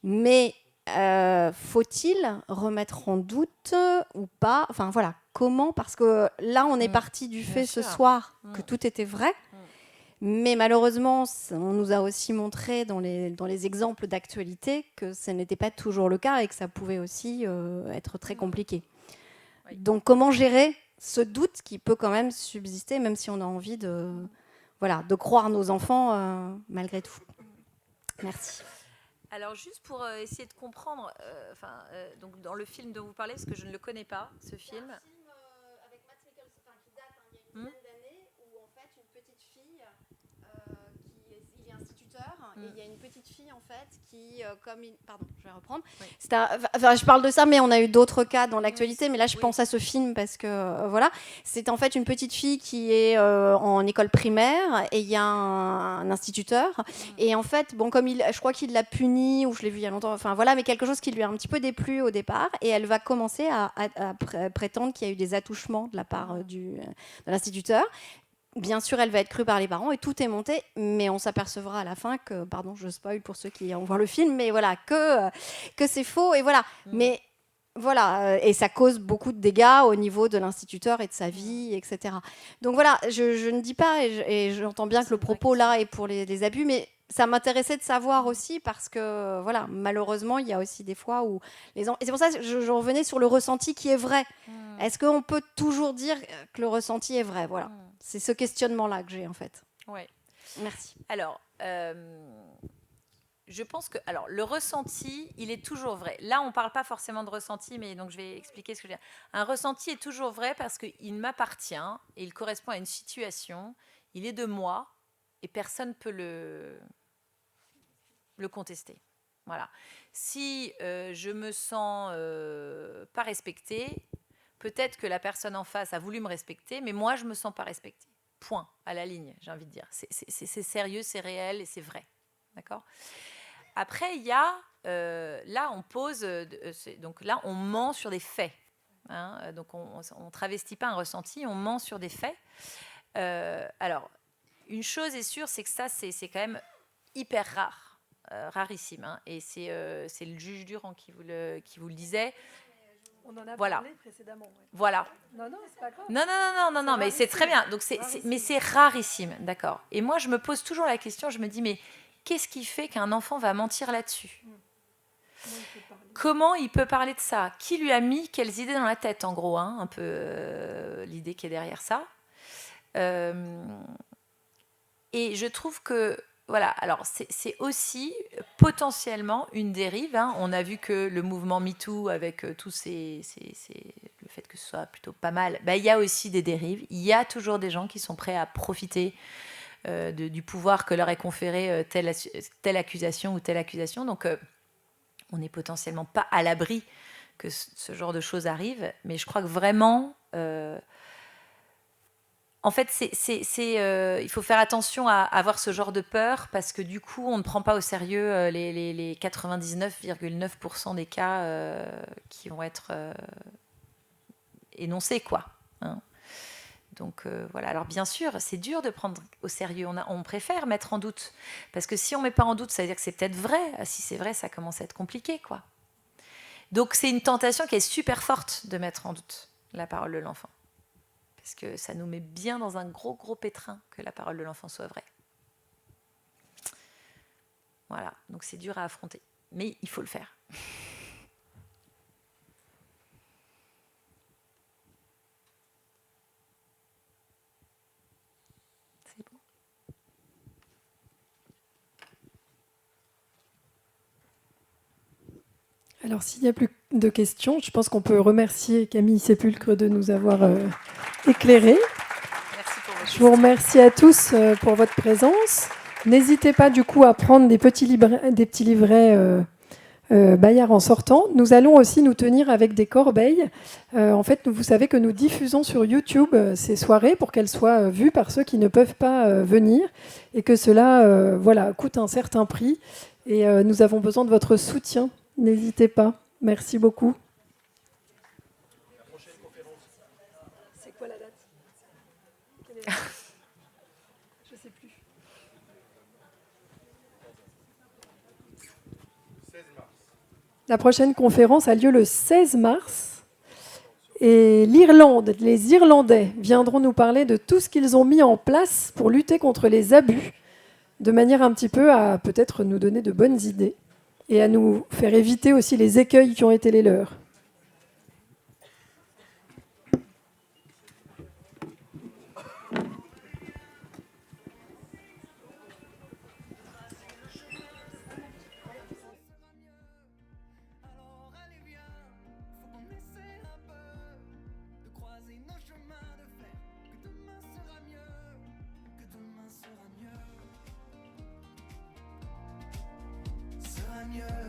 Mais faut-il remettre en doute ou pas? Enfin voilà, comment? Parce que là, on est parti du fait ce soir que tout était vrai. Mais malheureusement, on nous a aussi montré dans les exemples d'actualité que ce n'était pas toujours le cas et que ça pouvait aussi être très compliqué. Donc comment gérer ce doute qui peut quand même subsister, même si on a envie de croire nos enfants malgré tout. Merci. Alors juste pour essayer de comprendre, donc dans le film dont vous parlez, parce que je ne le connais pas, ce film. C'est un film avec Matt Mikkelsen qui date il y a une dizaine d'années, où en fait une petite fille, il est instituteur, et il y a une petite fille en fait qui, pardon, je vais reprendre. Oui. Je parle de ça, mais on a eu d'autres cas dans l'actualité, mais là je pense à ce film parce que voilà, c'est en fait une petite fille qui est en école primaire et il y a un instituteur et en fait, bon, comme je crois qu'il l'a puni ou je l'ai vu il y a longtemps, enfin voilà, mais quelque chose qui lui a un petit peu déplu au départ et elle va commencer à prétendre qu'il y a eu des attouchements de la part de l'instituteur. Bien sûr, elle va être crue par les parents et tout est monté, mais on s'apercevra à la fin que, pardon, je spoil pour ceux qui vont voir le film, mais voilà, que c'est faux et voilà. Mais voilà, et ça cause beaucoup de dégâts au niveau de l'instituteur et de sa vie, etc. Donc voilà, je ne dis pas, et j'entends bien que le propos là est pour les abus, mais ça m'intéressait de savoir aussi parce que, voilà, malheureusement, il y a aussi des fois où les enfants... Et c'est pour ça que je revenais sur le ressenti qui est vrai. Est-ce qu'on peut toujours dire que le ressenti est vrai? Voilà. C'est ce questionnement-là que j'ai, en fait. Ouais. Merci. Alors, je pense que le ressenti, il est toujours vrai. Là, on ne parle pas forcément de ressenti, mais donc je vais expliquer ce que je veux dire. Un ressenti est toujours vrai parce qu'il m'appartient et il correspond à une situation. Il est de moi et personne ne peut le contester. Voilà. Si je me sens pas respectée, peut-être que la personne en face a voulu me respecter, mais moi, je ne me sens pas respectée. Point, à la ligne, j'ai envie de dire. C'est sérieux, c'est réel et c'est vrai. D'accord ? Après, il y a... là, on pose... donc là, on ment sur des faits. Hein, donc, on ne travestit pas un ressenti, on ment sur des faits. Alors, une chose est sûre, c'est que ça, c'est quand même hyper rare. Rarissime. Hein, et c'est le juge Durand qui vous le disait. On en a parlé précédemment. Ouais. Voilà. Non, c'est pas grave. Non, mais c'est très bien. Donc mais c'est rarissime, d'accord. Et moi, je me pose toujours la question, je me dis, mais qu'est-ce qui fait qu'un enfant va mentir là-dessus ? Comment il peut parler de ça ? Qui lui a mis quelles idées dans la tête, en gros, hein, un peu l'idée qui est derrière ça. Et je trouve que voilà, alors c'est aussi potentiellement une dérive. Hein. On a vu que le mouvement MeToo, avec tous le fait que ce soit plutôt pas mal, il y a aussi des dérives. Il y a toujours des gens qui sont prêts à profiter du pouvoir que leur est conféré telle accusation ou telle accusation. Donc, on n'est potentiellement pas à l'abri que ce genre de choses arrivent. Mais je crois que vraiment... En fait, il faut faire attention à avoir ce genre de peur parce que du coup, on ne prend pas au sérieux les 99,9% des cas qui vont être énoncés, quoi. Hein. Donc voilà. Alors bien sûr, c'est dur de prendre au sérieux. On préfère mettre en doute parce que si on met pas en doute, ça veut dire que c'est peut-être vrai. Si c'est vrai, ça commence à être compliqué, quoi. Donc c'est une tentation qui est super forte de mettre en doute la parole de l'enfant. Parce que ça nous met bien dans un gros pétrin que la parole de l'enfant soit vraie. Voilà, donc c'est dur à affronter. Mais il faut le faire. C'est bon. Alors, s'il n'y a plus de questions, je pense qu'on peut remercier Camille Sépulcre de nous avoir éclairés. Je vous remercie à tous pour votre présence. N'hésitez pas du coup à prendre des petits livrets Bayard en sortant. Nous allons aussi nous tenir avec des corbeilles. En fait, vous savez que nous diffusons sur YouTube ces soirées pour qu'elles soient vues par ceux qui ne peuvent pas venir et que cela coûte un certain prix. Et nous avons besoin de votre soutien. N'hésitez pas. Merci beaucoup. C'est quoi la date? Je ne sais plus. La prochaine conférence a lieu le 16 mars. Et l'Irlande, les Irlandais viendront nous parler de tout ce qu'ils ont mis en place pour lutter contre les abus, de manière un petit peu à peut-être nous donner de bonnes idées et à nous faire éviter aussi les écueils qui ont été les leurs. Mieux.